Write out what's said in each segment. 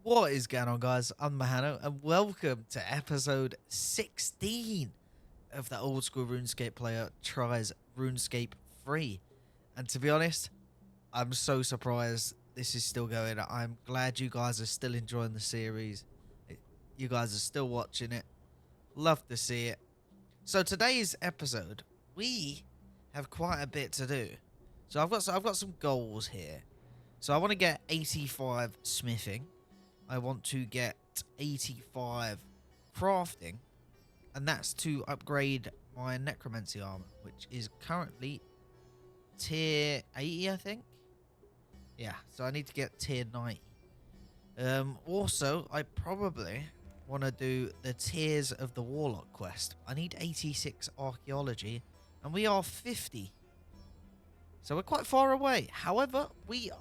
What is going on, guys? I'm Mahano, and welcome to episode 16 of the old school RuneScape player tries RuneScape 3. And to be honest, I'm so surprised this is still going. I'm glad you guys are still enjoying the series. You guys are still watching it. Love to see it. So today's episode, we have quite a bit to do. So I've got some goals here. So I want to get 85 smithing. I want to get 85 crafting, and that's to upgrade my necromancy armor, which is currently tier 80, I think. Yeah, so I need to get tier 90. Also, I probably want to do the Tears of the Warlock quest. I need 86 archaeology, and we are 50. So we're quite far away. However, it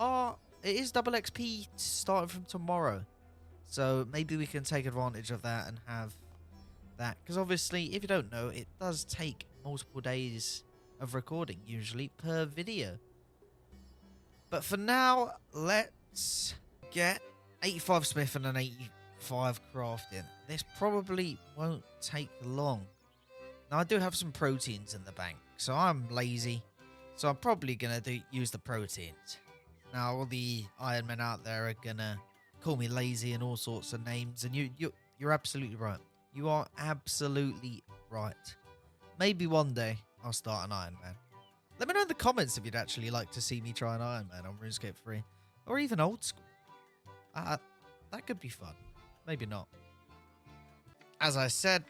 is double XP starting from tomorrow. So maybe we can take advantage of that and have that. Because obviously, if you don't know, it does take multiple days of recording, usually, per video. But for now, let's get 85 smithing and 85 crafting. This probably won't take long. Now, I do have some proteins in the bank, so I'm lazy. So I'm probably going to use the proteins. Now, all the Iron Men out there are going to call me lazy and all sorts of names, and you're absolutely right. You are absolutely right. Maybe one day I'll start an Iron Man. Let me know in the comments if you'd actually like to see me try an Iron Man on RuneScape 3, or even old school. That could be fun. Maybe not. As I said,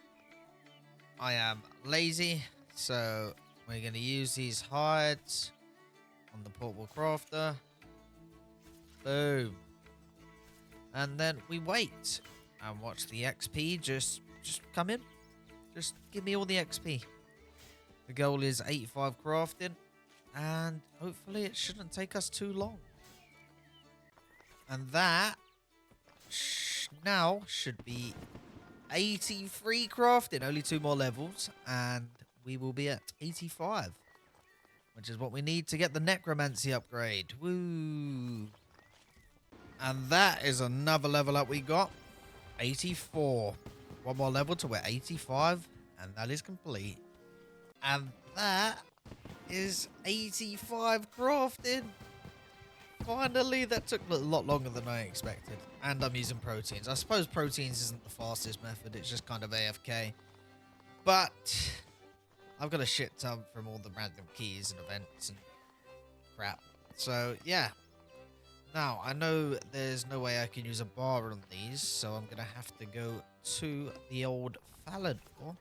I am lazy, so we're going to use these hides on the portable crafter. Boom. And then we wait and watch the XP just come in. Just give me all the XP. The goal is 85 crafting, and hopefully it shouldn't take us too long. And that now should be 83 crafting. Only 2 more levels, and we will be at 85, which is what we need to get the necromancy upgrade. Woo! And that is another level up we got. 84. One more level to we're 85. And that is complete. And that is 85 crafted. Finally, that took a lot longer than I expected. And I'm using proteins. I suppose proteins isn't the fastest method. It's just kind of AFK. But I've got a shit ton from all the random keys and events and crap. So, yeah. Now, I know there's no way I can use a bar on these, so I'm going to have to go to the old Falador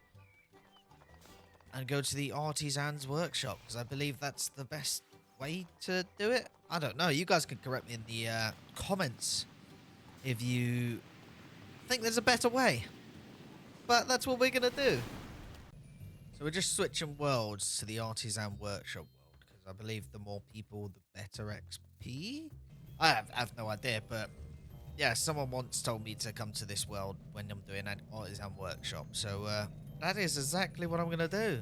and go to the Artisan's Workshop, because I believe that's the best way to do it. I don't know. You guys can correct me in the comments if you think there's a better way. But that's what we're going to do. So we're just switching worlds to the Artisan Workshop world, because I believe the more people, the better XP. I have no idea, but yeah, someone once told me to come to this world when I'm doing an Artisan Workshop. So that is exactly what I'm going to do.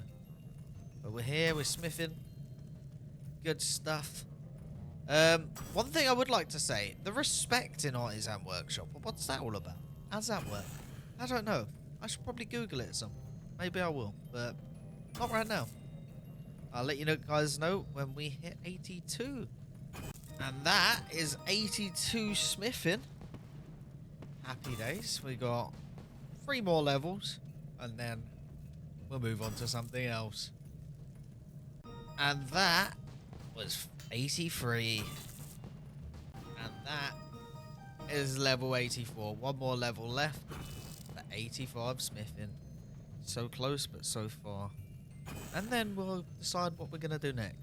But we're here, we're smithing. Good stuff. One thing I would like to say, the respect in Artisan Workshop, what's that all about? How's that work? I don't know. I should probably Google it some. Maybe I will, but not right now. I'll let you guys know when we hit 82. And that is 82 smithing. Happy days. We got 3 more levels, and then we'll move on to something else. And that was 83. And that is level 84. 1 more level left for 85 smithing. So close, but so far. And then we'll decide what we're going to do next.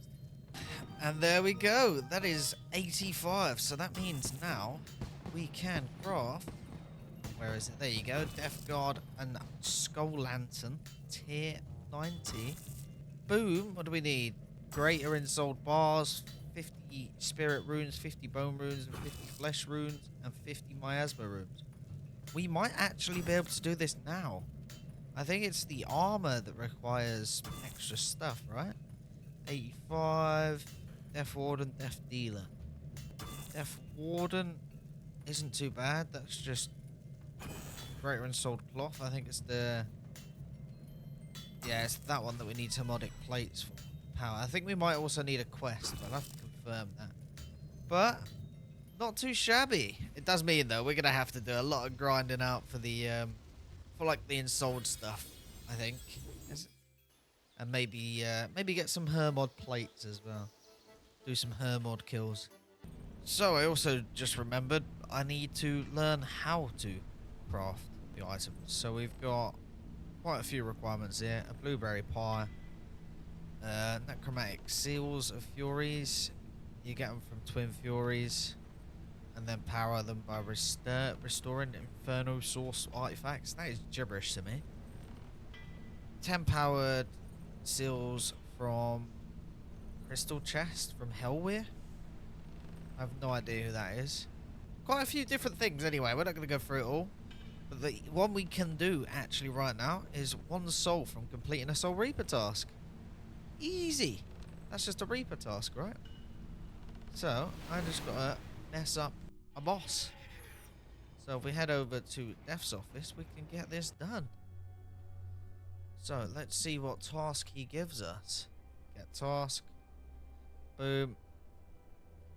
And there we go. That is 85. So that means now we can craft. Where is it? There you go. Death Guard and Skull Lantern. Tier 90. Boom. What do we need? Greater Ensouled Bars. 50 Spirit Runes. 50 Bone Runes. And 50 Flesh Runes. And 50 Miasma Runes. We might actually be able to do this now. I think it's the armor that requires extra stuff, right? 85. Death Warden, Death Dealer. Death Warden isn't too bad. That's just greater installed cloth. I think it's the... Yeah, it's that one that we need harmonic plates for power. I think we might also need a quest, but I'll have to confirm that. But not too shabby. It does mean though we're gonna have to do a lot of grinding out for the for like the installed stuff, I think. And maybe get some Hermod plates as well. Do some Hermod kills. So I also just remembered I need to learn how to craft the items. So we've got quite a few requirements here. A blueberry pie, necromantic seals of furies. You get them from twin furies, and then power them by restoring inferno source artifacts. That is gibberish to me. 10 powered seals from crystal chest from Hellweir. I have no idea who that is. Quite a few different things anyway. We're not going to go through it all. But the one we can do actually right now is 1 soul from completing a Soul Reaper task. Easy. That's just a Reaper task, right? So, I just got to mess up a boss. So if we head over to Death's office, we can get this done. So, let's see what task he gives us. Get task. Boom.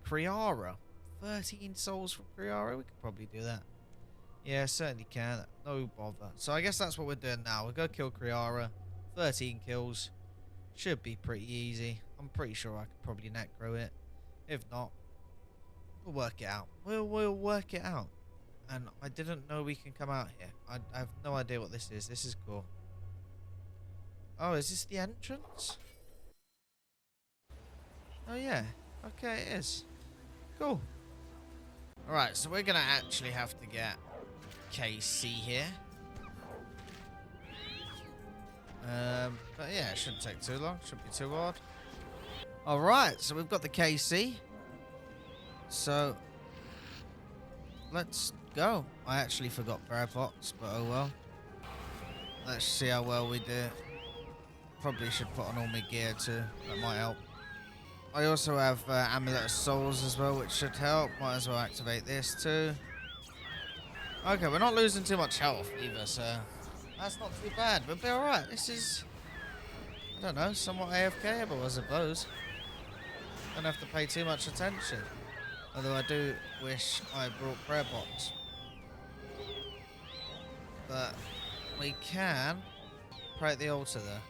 Kriara. 13 souls from Kriara. We could probably do that. Yeah, certainly can. No bother. So I guess that's what we're doing now. We'll go kill Kriara. 13 kills. Should be pretty easy. I'm pretty sure I could probably necro it. If not, we'll work it out. We'll work it out. And I didn't know we can come out here. I have no idea what this is. This is cool. Oh, is this the entrance? Oh, yeah. Okay, it is. Cool. Alright, so we're going to actually have to get KC here. But yeah, it shouldn't take too long. Shouldn't be too hard. Alright, so we've got the KC. So, let's go. I actually forgot prayer pots, but oh well. Let's see how well we do. Probably should put on all my gear too. That might help. I also have Amulet of Souls as well, which should help. Might as well activate this too. Okay, we're not losing too much health either, so that's not too bad. We'll be alright. This is, I don't know, somewhat AFKable, I suppose. Don't have to pay too much attention. Although I do wish I brought prayer pots. But we can pray at the altar there.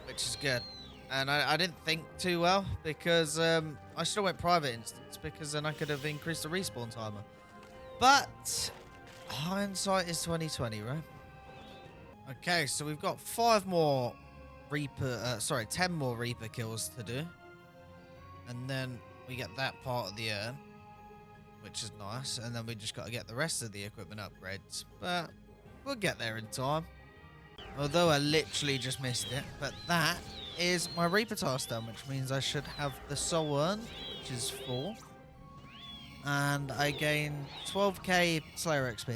Which is good. And I didn't think too well because I still went private instance because then I could have increased the respawn timer. But hindsight is 2020, right? Okay, so we've got 10 more Reaper kills to do. And then we get that part of the urn, which is nice. And then we just got to get the rest of the equipment upgrades. But we'll get there in time. Although I literally just missed it. But that is my Reaper task done, which means I should have the soul urn, which is 4. And I gain 12k Slayer XP.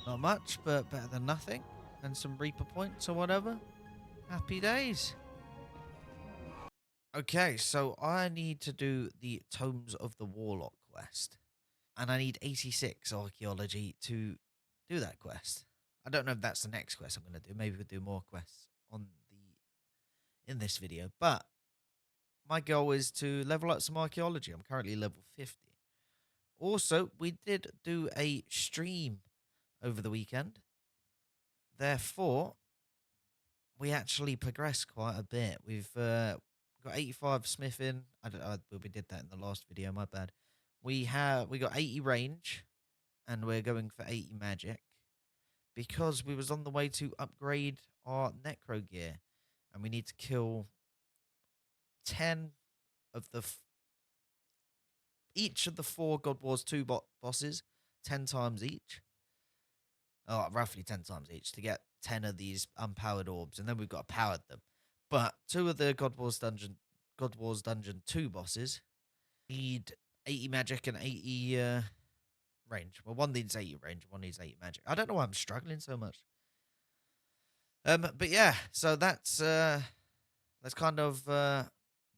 Not much, but better than nothing. And some Reaper points or whatever. Happy days. Okay, so I need to do the Tomes of the Warlock quest. And I need 86 archaeology to do that quest. I don't know if that's the next quest I'm going to do. Maybe we'll do more quests in this video. But my goal is to level up some archaeology. I'm currently level 50. Also, we did do a stream over the weekend. Therefore, we actually progressed quite a bit. We've got 85 smithing. We did that in the last video, my bad. We got 80 range, and we're going for 80 magic. Because we was on the way to upgrade our necro gear. And we need to kill 10 of each of the 4 God Wars 2 bosses 10 times each. Oh, roughly 10 times each to get 10 of these unpowered orbs. And then we've got to power them. But 2 of the God Wars Dungeon 2 bosses need 80 magic and 80 range. Well, one needs 80 range, one needs 80 magic. I don't know why I'm struggling so much. But yeah, so that's kind of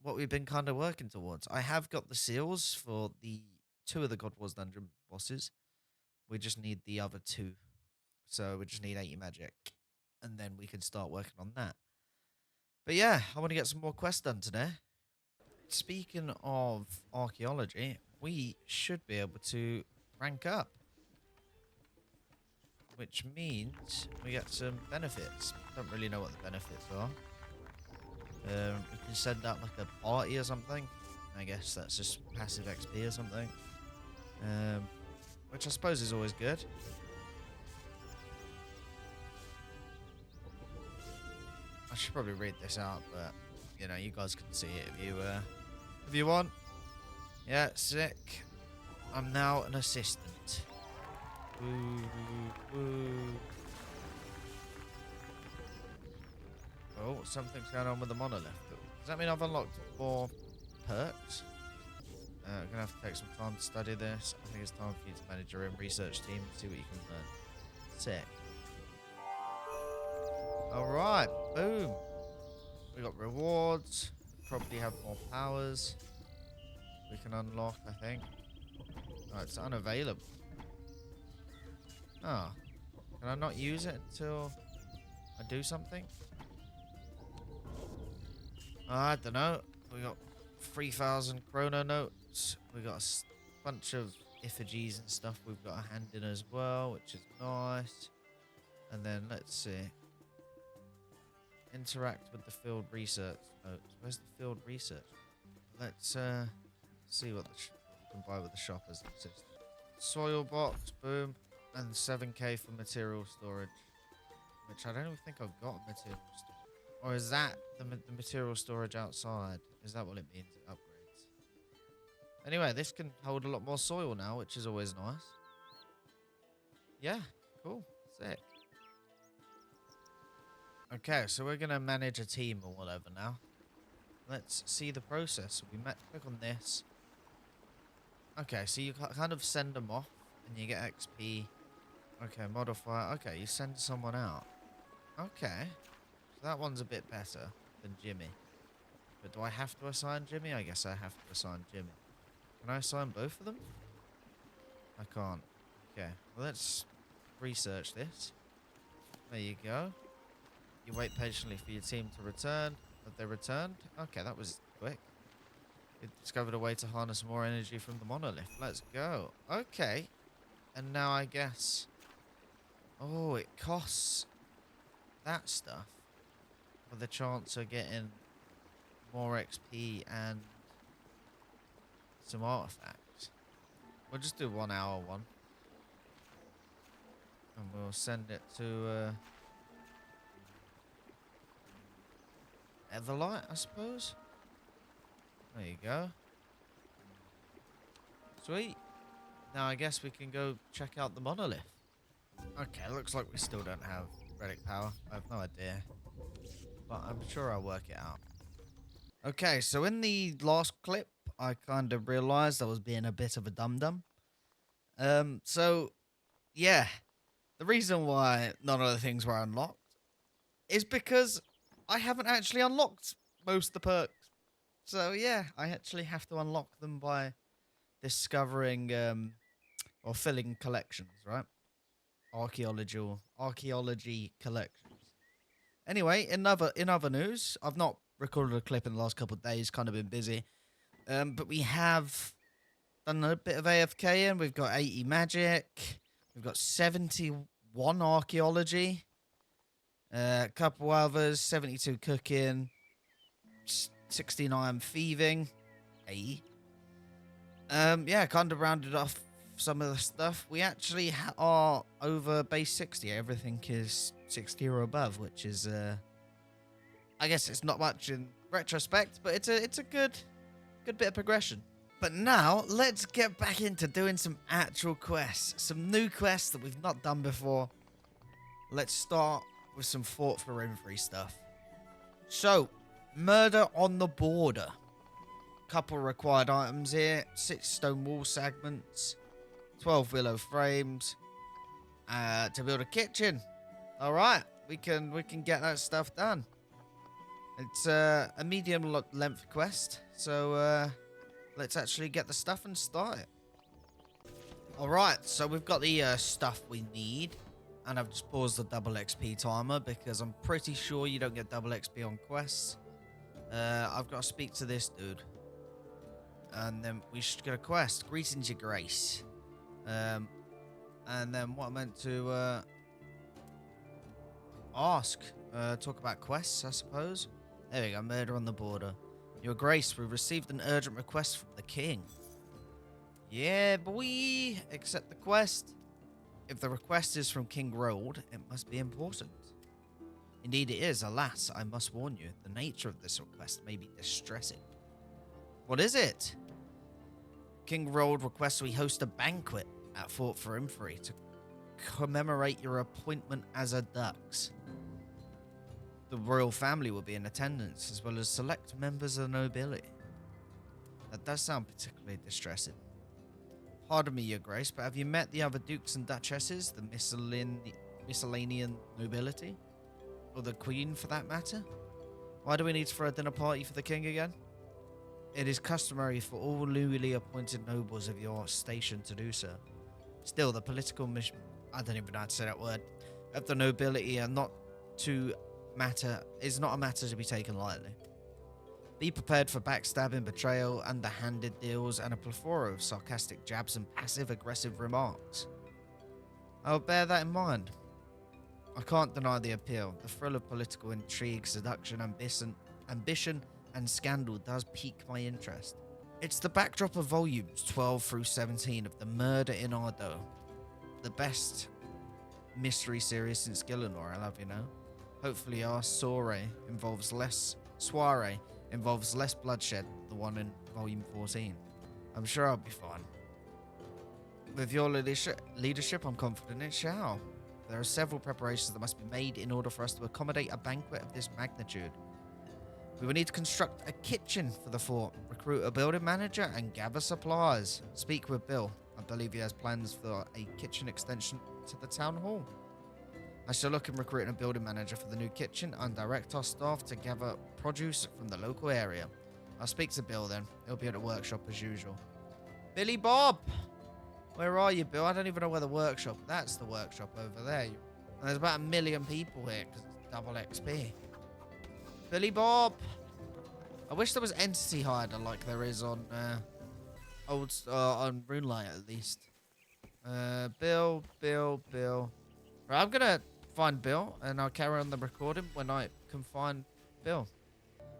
what we've been kind of working towards. I have got the seals for the 2 of the God Wars dungeon bosses. We just need the other 2. So we just need 80 magic. And then we can start working on that. But yeah, I want to get some more quests done today. Speaking of archaeology, we should be able to rank up. Which means we get some benefits. Don't really know what the benefits are. We can send out like a party or something. I guess that's just passive XP or something. Which I suppose is always good. I should probably read this out, but you know, you guys can see it if you want. Yeah, sick. I'm now an assistant. Woo, woo. Oh, something's going on with the monolith. Does that mean I've unlocked more perks? I'm gonna have to take some time to study this. I think it's time for you to manage your own research team and see what you can learn. Sick. Alright, boom. We got rewards. Probably have more powers. We can unlock, I think. Oh, it's unavailable. Oh. Can I not use it until I do something? I don't know. We got 3,000 chrono notes. We got a bunch of effigies and stuff we've got a hand in as well, which is nice. And then let's see. Interact with the field research notes. Where's the field research? Let's see what we can buy with the shop as an assistant. Soil box, boom. And 7k for material storage. Which I don't even think I've got material storage. Or is that the material storage outside? Is that what it means? It upgrades. Anyway, this can hold a lot more soil now, which is always nice. Yeah, cool. Sick. Okay, so we're going to manage a team or whatever now. Let's see the process. We click on this. Okay, so you kind of send them off and you get XP. Okay, modify. Okay, you send someone out. Okay. So that one's a bit better than Jimmy. But do I have to assign Jimmy? I guess I have to assign Jimmy. Can I assign both of them? I can't. Okay, well, let's research this. There you go. You wait patiently for your team to return. Have they returned? Okay, that was quick. We discovered a way to harness more energy from the monolith. Let's go. Okay. And now I guess... Oh, it costs that stuff for the chance of getting more XP and some artifacts. We'll just do 1 hour one. And we'll send it to... Everlight, I suppose. There you go. Sweet. Now I guess we can go check out the monolith. Okay, looks like we still don't have relic power. I have no idea. But I'm sure I'll work it out. Okay, so in the last clip, I kind of realised I was being a bit of a dum-dum. So, yeah. The reason why none of the things were unlocked is because I haven't actually unlocked most of the perks. So, yeah, I actually have to unlock them by discovering or filling collections, right? Archaeology collections. Anyway, in other news, I've not recorded a clip in the last couple of days, kind of been busy. But we have done a bit of AFK and we've got 80 magic. We've got 71 archaeology. A couple others, 72 cooking, 69 thieving, 80. Yeah, kind of rounded off some of the stuff. We actually are over base 60. Everything is 60 or above, which is, I guess it's not much in retrospect, but it's a good bit of progression. But now, let's get back into doing some actual quests. Some new quests that we've not done before. Let's start with some forinthry stuff. So, murder on the border. Couple required items here. 6 stone wall segments. 12 willow frames. To build a kitchen. Alright, we can get that stuff done. It's a medium length quest. So, let's actually get the stuff and start it. Alright, so we've got the stuff we need. And I've just paused the double XP timer because I'm pretty sure you don't get double XP on quests. I've got to speak to this dude. And then we should get a quest. Greetings, your grace. And then what I meant to ask. Talk about quests, I suppose. There we go, murder on the border. Your grace, we received an urgent request from the king. Yeah, boy. Accept the quest. If the request is from King Rold, it must be important. Indeed it is. Alas, I must warn you, the nature of this request may be distressing. What is it? King Rold requests we host a banquet at Fort Forinthry to commemorate your appointment as a dux. The royal family will be in attendance, as well as select members of the nobility. That does sound particularly distressing. Pardon me, your grace, but have you met the other dukes and duchesses, the miscellanean nobility? Or the queen, for that matter? Why do we need to throw a dinner party for the king again? It is customary for all newly appointed nobles of your station to do so. Still, the political mission... I don't even know how to say that word. Of the nobility are not is not a matter to be taken lightly. Be prepared for backstabbing, betrayal, underhanded deals, and a plethora of sarcastic jabs and passive-aggressive remarks. I'll bear that in mind. I can't deny the appeal. The thrill of political intrigue, seduction, ambition, and scandal does pique my interest. It's the backdrop of volumes 12 through 17 of The Murder in Ardo. The best mystery series since Gillinor, I'll have you know. Hopefully our soiree involves less bloodshed than the one in volume 14. I'm sure I'll be fine. With your leadership, I'm confident it shall. There are several preparations that must be made in order for us to accommodate a banquet of this magnitude. We will need to construct a kitchen for the fort, recruit a building manager, and gather supplies. Speak with Bill. I believe he has plans for a kitchen extension to the town hall. I shall look in recruiting a building manager for the new kitchen and direct our staff to gather produce from the local area. I'll speak to Bill then. He'll be at the workshop as usual. Billy Bob! Where are you, Bill? I don't even know where the workshop... That's the workshop over there. And there's about 1 million people here because it's double XP. Billy Bob! I wish there was entity hider like there is on on Runelite at least. Bill. Right, I'm gonna find Bill and I'll carry on the recording when I can find Bill.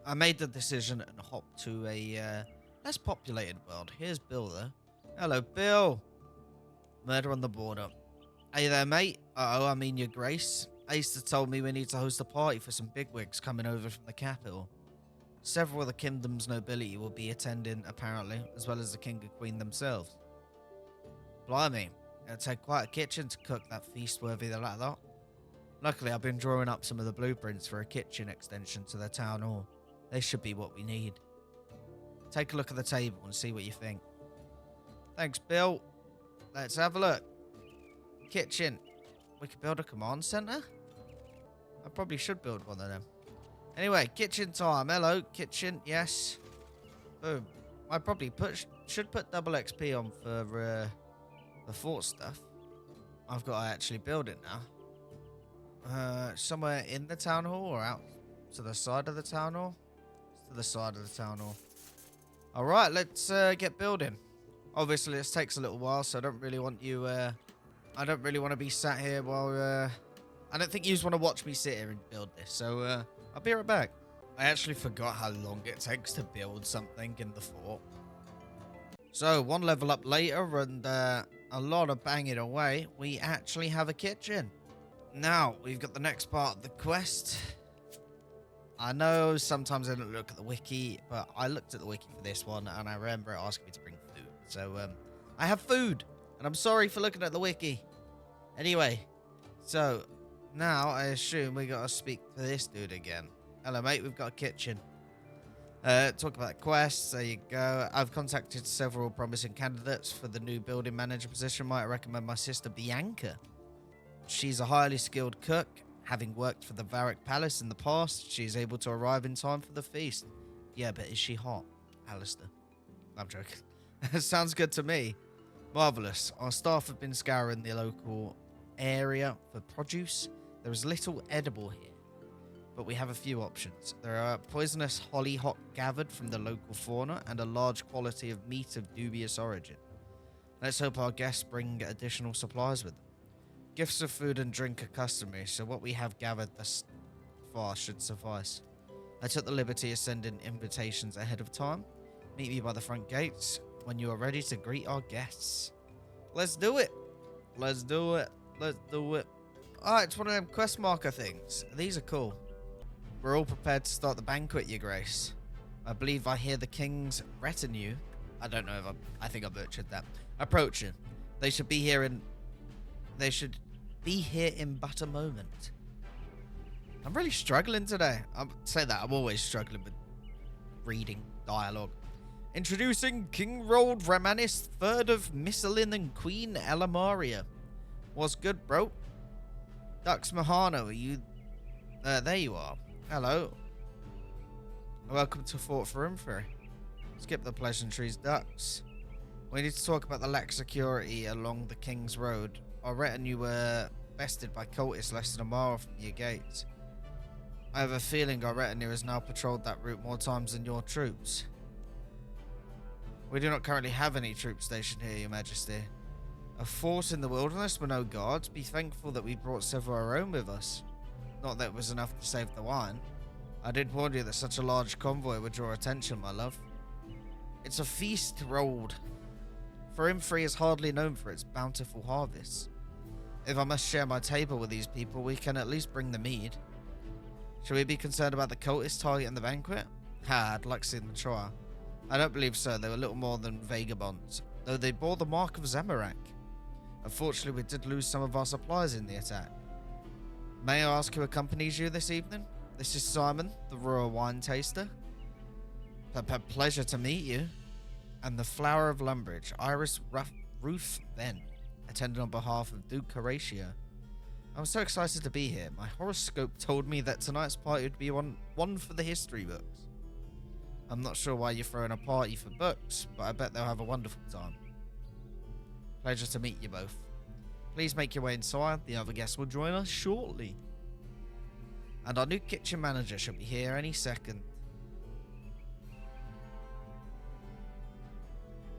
I made the decision and hopped to a less populated world. Here's Bill there. Hello, Bill. Murder on the border. Hey there, mate. I mean your grace. Aster told me we need to host a party for some bigwigs coming over from the capital. Several of the kingdom's nobility will be attending, apparently, as well as the king and queen themselves. Blimey, it'll take quite a kitchen to cook that feast worthy like that. Luckily, I've been drawing up some of the blueprints for a kitchen extension to the town hall. They should be what we need. Take a look at the table and see what you think. Thanks, Bill. Let's have a look. Kitchen. We could build a command center? I probably should build one of them. Anyway, kitchen time. Hello, kitchen. Yes. Boom. I probably should put double XP on for the fort stuff. I've got to actually build it now. Somewhere in the town hall or out to the side of the town hall? To the side of the town hall. All right, let's get building. Obviously, this takes a little while, so I don't really want you... I don't really want to be sat here while... I don't think you just want to watch me sit here and build this, so I'll be right back. I actually forgot how long it takes to build something in the fort. So, one level up later and a lot of banging away, we actually have a kitchen. Now, we've got the next part of the quest. I know sometimes I don't look at the wiki, but I looked at the wiki for this one, and I remember it asking me to bring food. So, I have food, and I'm sorry for looking at the wiki. Anyway, so, now I assume we got to speak to this dude again. Hello, mate, we've got a kitchen. Talk about quests, there you go. I've contacted several promising candidates for the new building manager position. Might recommend my sister Bianca. She's a highly skilled cook. Having worked for the Varric Palace in the past, she's able to arrive in time for the feast. Yeah, but is she hot, Alistair? I'm joking. Sounds good to me. Marvellous. Our staff have been scouring the local area for produce. There is little edible here, but we have a few options. There are poisonous hollyhock gathered from the local fauna and a large quantity of meat of dubious origin. Let's hope our guests bring additional supplies with them. Gifts of food and drink are customary, so what we have gathered thus far should suffice. I took the liberty of sending invitations ahead of time. Meet me by the front gates when you are ready to greet our guests. Let's do it. Let's do it. Let's do it. Ah, it's one of them quest marker things. These are cool. We're all prepared to start the banquet, Your Grace. I believe I hear the king's retinue. I don't know if I think I butchered that. Approaching. They should be here in but a moment. I'm really struggling today. I'll say that. I'm always struggling with reading dialogue. Introducing King Rold Ramanis, third of Misselin and Queen Elamaria. What's good, bro? Dux Mahano, are you... there you are. Hello. Welcome to Fort Forinthry. Skip the pleasantries, Dux. We need to talk about the lack of security along the King's Road. Our retinue were bested by cultists less than a mile from your gates. I have a feeling our retinue has now patrolled that route more times than your troops. We do not currently have any troops stationed here, Your Majesty. A fort in the wilderness with no guards. Be thankful that we brought several of our own with us. Not that it was enough to save the wine. I did warn you that such a large convoy would draw attention, my love. It's a feast, Rold. Forinthry is hardly known for its bountiful harvests. If I must share my table with these people, we can at least bring the mead. Should we be concerned about the cultists targeting the banquet? Ha, I'd like to see them try. I don't believe so. They were little more than vagabonds, though they bore the mark of Zamorak. Unfortunately, we did lose some of our supplies in the attack. May I ask who accompanies you this evening? This is Simon, the royal wine taster. Pleasure to meet you. And the Flower of Lumbridge, Iris Ruth Then, attended on behalf of Duke Horatio. I'm so excited to be here. My horoscope told me that tonight's party would be one for the history books. I'm not sure why you're throwing a party for books, but I bet they'll have a wonderful time. Pleasure to meet you both. Please make your way inside. The other guests will join us shortly. And our new kitchen manager should be here any second.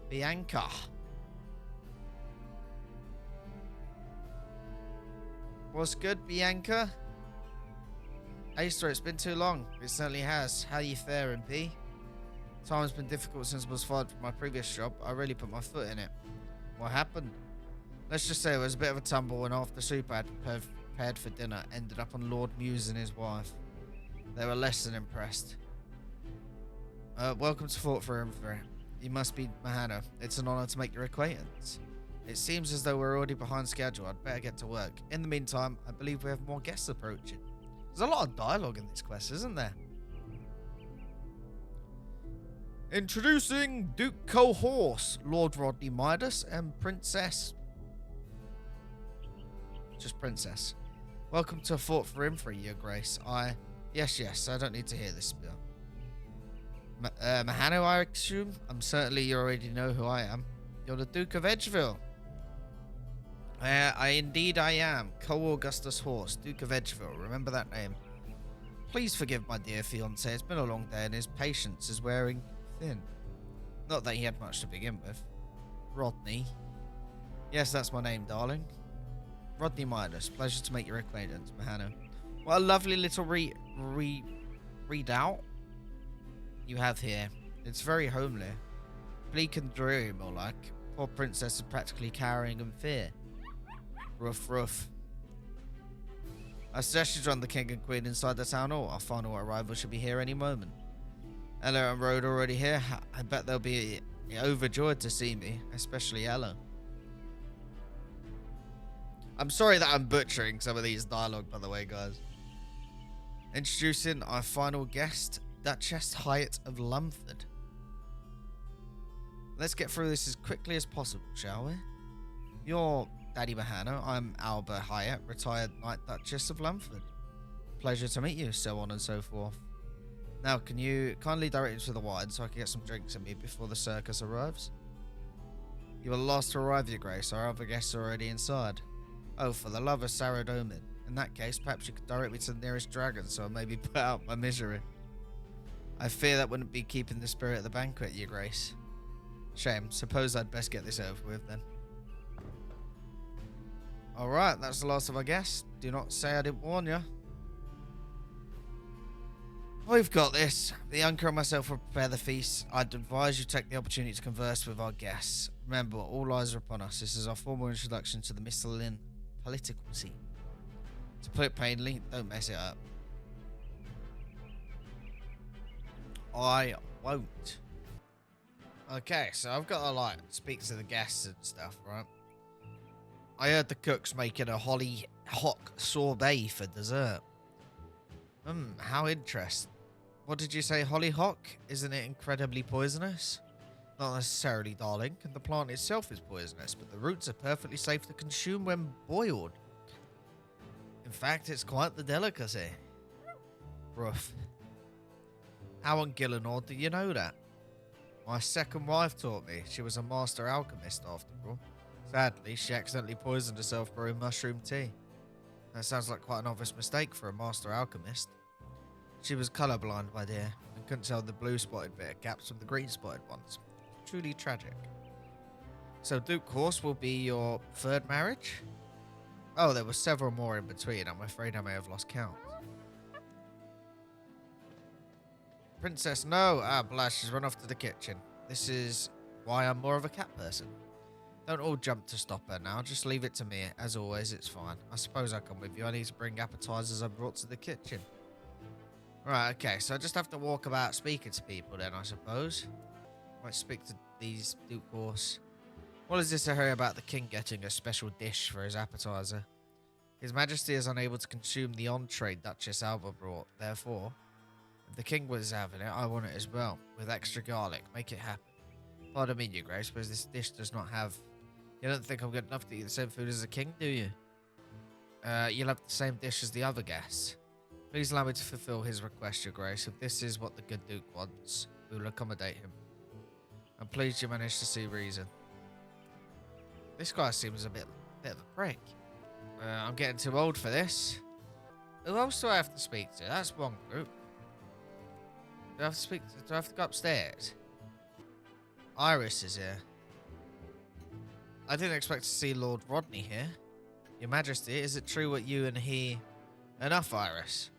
Bianca. What's good, Bianca? Aster, it's been too long. It certainly has. How you faring, P? Time's been difficult since I was fired from my previous job. I really put my foot in it. What happened? Let's just say it was a bit of a tumble, and after soup I had prepared for dinner ended up on Lord Muse and his wife. They were less than impressed. Welcome to Fort Forinthry. You must be Mahano. It's an honor to make your acquaintance. It seems as though we're already behind schedule. I'd better get to work. In the meantime, I believe we have more guests approaching. There's a lot of dialogue in this quest, isn't there? Introducing Duke Cohorse, Lord Rodney Midas, and Princess. Just Princess. Welcome to Fort Forinthry, Your Grace. Yes, I don't need to hear this spiel. Mahano, I assume? I'm certainly you already know who I am. You're the Duke of Edgeville. Indeed I am. Co-Augustus Horse, Duke of Edgeville. Remember that name. Please forgive my dear fiancé. It's been a long day and his patience is wearing thin. Not that he had much to begin with. Rodney. Yes, that's my name, darling. Rodney Midas. Pleasure to make your acquaintance, Mahano. What a lovely little readout you have here. It's very homely. Bleak and dreary, more like. Poor princess is practically cowering in fear. Rough. I suggest you join the king and queen inside the town hall. Our final arrival should be here any moment. Ella and Rhoda already here. I bet they'll be overjoyed to see me, especially Ella. I'm sorry that I'm butchering some of these dialogue, by the way, guys. Introducing our final guest, Duchess Hyatt of Lumford. Let's get through this as quickly as possible, shall we? You're Daddy Mahano. I'm Albert Hyatt, retired Knight Duchess of Lumford. Pleasure to meet you, so on and so forth. Now, can you kindly direct me to the wine so I can get some drinks in me before the circus arrives? You were the last to arrive, Your Grace. Our other guests are already inside. Oh, for the love of Saradomin. In that case, perhaps you could direct me to the nearest dragon so I may be put out my misery. I fear that wouldn't be keeping the spirit of the banquet, Your Grace. Shame. Suppose I'd best get this over with, then. Alright, that's the last of our guests. Do not say I didn't warn you. We've got this. The uncle and myself will prepare the feast. I'd advise you take the opportunity to converse with our guests. Remember, all eyes are upon us. This is our formal introduction to the Misthalin political scene. To put it plainly, don't mess it up. I won't. Okay, so I've got to, like, speak to the guests and stuff, right? I heard the cook's making a holly hock sorbet for dessert. How interesting. What did you say, hollyhock? Isn't it incredibly poisonous? Not necessarily, darling. The plant itself is poisonous, but the roots are perfectly safe to consume when boiled. In fact, it's quite the delicacy. Rough. How on Gillinor do you know that? My second wife taught me. She was a master alchemist, after all. Sadly, she accidentally poisoned herself brewing mushroom tea. That sounds like quite an obvious mistake for a master alchemist. She was colourblind, my dear, and couldn't tell the blue-spotted bit of gaps from the green-spotted ones. Truly tragic. So Duke Horse will be your third marriage? Oh, there were several more in between. I'm afraid I may have lost count. Princess, no. Ah, blast, she's run off to the kitchen. This is why I'm more of a cat person. Don't all jump to stop her now. Just leave it to me. As always, it's fine. I suppose I'll come with you. I need to bring appetizers I brought to the kitchen. Right, okay. So I just have to walk about speaking to people then, I suppose. Might speak to these Duke Horse. What is this I hear about the king getting a special dish for his appetizer? His Majesty is unable to consume the entree Duchess Alba brought. Therefore, if the king was having it, I want it as well. With extra garlic. Make it happen. Pardon me, Your Grace, but this dish does not have... You don't think I'm good enough to eat the same food as the king, do you? You'll have the same dish as the other guests. Please allow me to fulfill his request, Your Grace. If this is what the good Duke wants, we will accommodate him. I'm pleased you managed to see reason. This guy seems a bit of a prick. I'm getting too old for this. Who else do I have to speak to? That's one group. Do I have to go upstairs? Iris is here. I didn't expect to see Lord Rodney here. Your Majesty, is it true what you and he... Enough, Iris.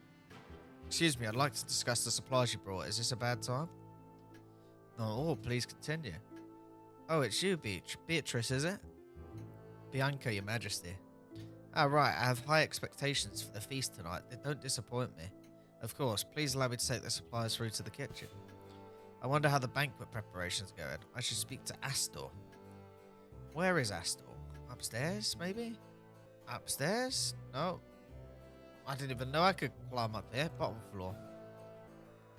Excuse me, I'd like to discuss the supplies you brought. Is this a bad time? Not at all, please continue. Oh, it's you, Beatrice, is it? Bianca, Your Majesty. Ah, right, I have high expectations for the feast tonight. They don't disappoint me. Of course, please allow me to take the supplies through to the kitchen. I wonder how the banquet preparations are going. I should speak to Astor. Where is Astor? Upstairs, maybe? Upstairs? No. I didn't even know I could climb up here. Bottom floor.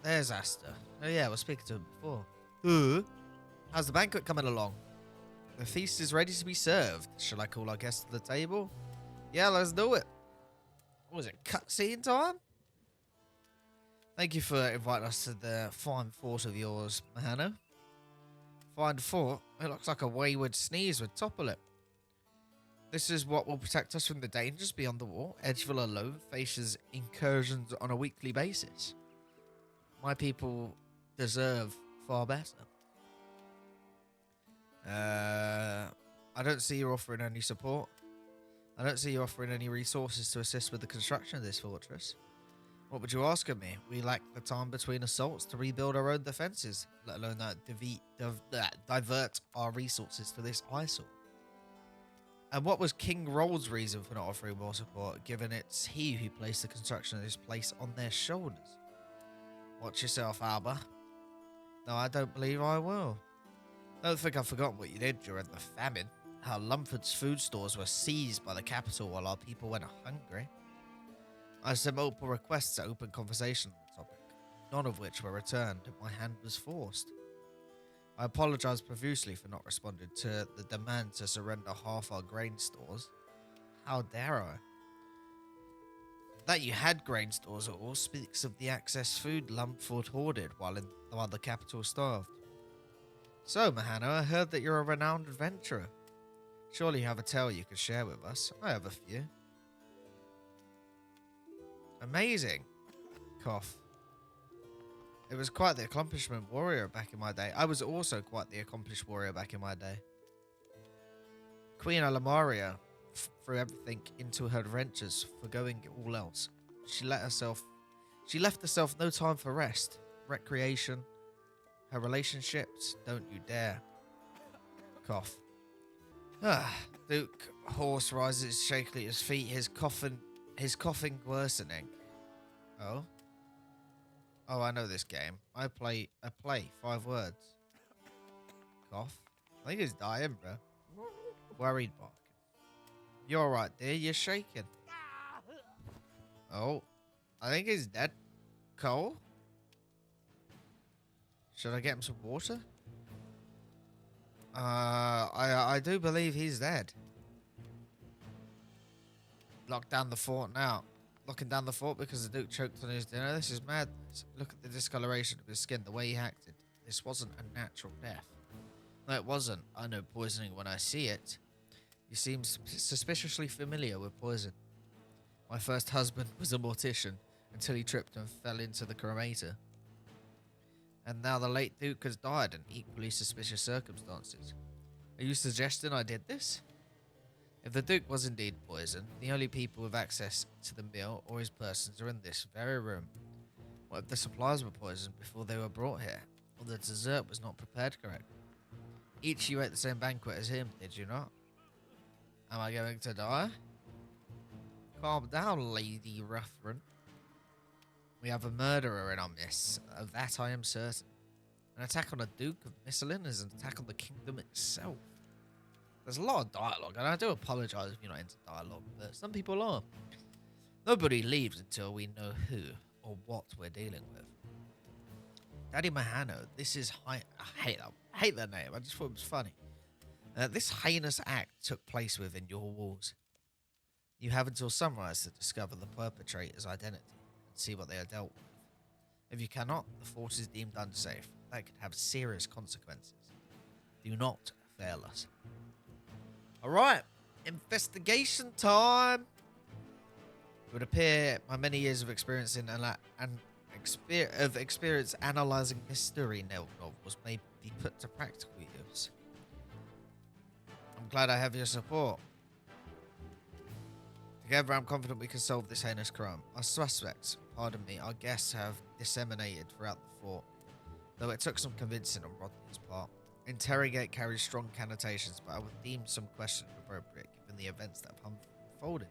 There's Astor. Oh yeah, I was speaking to him before. How's the banquet coming along? The feast is ready to be served. Shall I call our guests to the table? Yeah, let's do it. What was it, cutscene time? Thank you for inviting us to the fine fort of yours, Mahano. Fine fort? It looks like a wayward sneeze would topple it. This is what will protect us from the dangers beyond the wall. Edgeville alone faces incursions on a weekly basis. My people deserve far better. I don't see you offering any support. I don't see you offering any resources to assist with the construction of this fortress. What would you ask of me? We lack the time between assaults to rebuild our own defences, let alone divert our resources to this eyesore. And what was King Rold's reason for not offering more support, given it's he who placed the construction of this place on their shoulders? Watch yourself, Alba. No, I don't believe I will. Don't think I've forgotten what you did during the famine. How Lumford's food stores were seized by the capital while our people went hungry. I sent multiple requests to open conversation on the topic, none of which were returned, and my hand was forced. I apologise profusely for not responding to the demand to surrender half our grain stores. How dare I? That you had grain stores at all speaks of the excess food Lumford hoarded while the capital starved. So, Mahano, I heard that you're a renowned adventurer. Surely you have a tale you could share with us. I have a few. Amazing. Cough. It was quite the accomplishment warrior back in my day. I was also quite the accomplished warrior back in my day. Queen Alamaria threw everything into her adventures, forgoing all else. She left herself no time for rest, recreation, her relationships. Don't you dare. Cough. Duke Horse rises shakily at his feet, his coughing worsening. Oh? Oh, I know this game. I play 5 words. Cough. I think he's dying, bro. Worried barking. You're alright, dear. You're shaking. Oh. I think he's dead. Cole? Should I get him some water? I do believe he's dead. Lock down the fort now. Locking down the fort because the Duke choked on his dinner. This is madness. Look at the discoloration of his skin, the way he acted. This wasn't a natural death. No, it wasn't. I know poisoning when I see it. You seem suspiciously familiar with poison. My first husband was a mortician until he tripped and fell into the cremator. And now the late Duke has died in equally suspicious circumstances. Are you suggesting I did this? If the Duke was indeed poisoned, the only people with access to the meal or his persons are in this very room. What if the supplies were poisoned before they were brought here, or the dessert was not prepared correctly? Each you ate the same banquet as him, did you not? Am I going to die? Calm down, Lady Ruthven. We have a murderer in our midst, of that I am certain. An attack on the Duke of Misselin is an attack on the kingdom itself. There's a lot of dialogue, and I do apologise if you're not into dialogue, but some people are. Nobody leaves until we know who or what we're dealing with. Daddy Mahano, this is I hate that name. I just thought it was funny. This heinous act took place within your walls. You have until sunrise to discover the perpetrator's identity and see what they are dealt with. If you cannot, the fort is deemed unsafe. That could have serious consequences. Do not fail us. Alright, investigation time. It would appear my many years of experience in experience analysing mystery novels may be put to practical use. I'm glad I have your support. Together, I'm confident we can solve this heinous crime. Our suspects, pardon me, our guests have disseminated throughout the fort, though it took some convincing on Rodney's part. Interrogate carries strong connotations, but I would deem some questions appropriate given the events that have unfolded.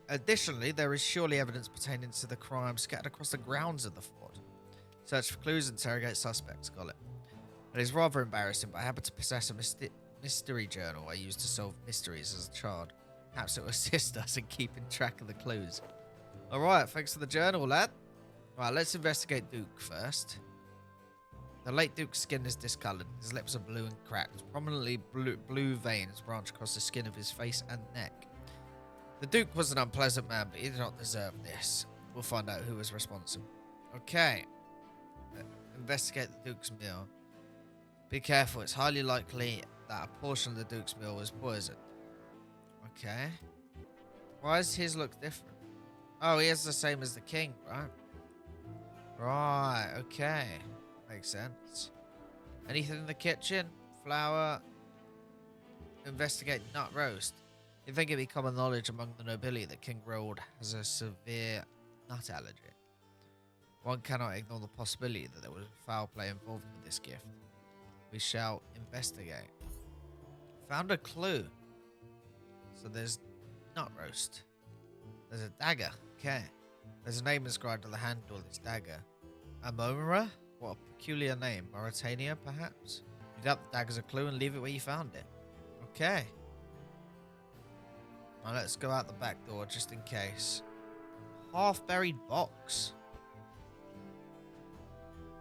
Additionally, there is surely evidence pertaining to the crime scattered across the grounds of the fort. Search for clues, interrogate suspects, got it. It is rather embarrassing, but I happen to possess a mystery journal I used to solve mysteries as a child. Perhaps it will assist us in keeping track of the clues. Alright, thanks for the journal, lad. Right, let's investigate Duke first. The late Duke's skin is discoloured. His lips are blue and cracked. Prominently blue veins branch across the skin of his face and neck. The Duke was an unpleasant man, but he did not deserve this. We'll find out who was responsible. Okay. Investigate the Duke's meal. Be careful. It's highly likely that a portion of the Duke's meal was poisoned. Okay. Why does his look different? Oh, he is the same as the king, right? Right, okay. Makes sense. Anything in the kitchen? Flour. Investigate nut roast. You think it'd be common knowledge among the nobility that King Roald has a severe nut allergy. One cannot ignore the possibility that there was foul play involved with this gift. We shall investigate. Found a clue. So there's nut roast. There's a dagger. Okay. There's a name inscribed on the handle of this dagger. Amomara? What a peculiar name. Mauritania, perhaps? You got the dagger's a clue and leave it where you found it. Okay. Now let's go out the back door just in case. Half-buried box.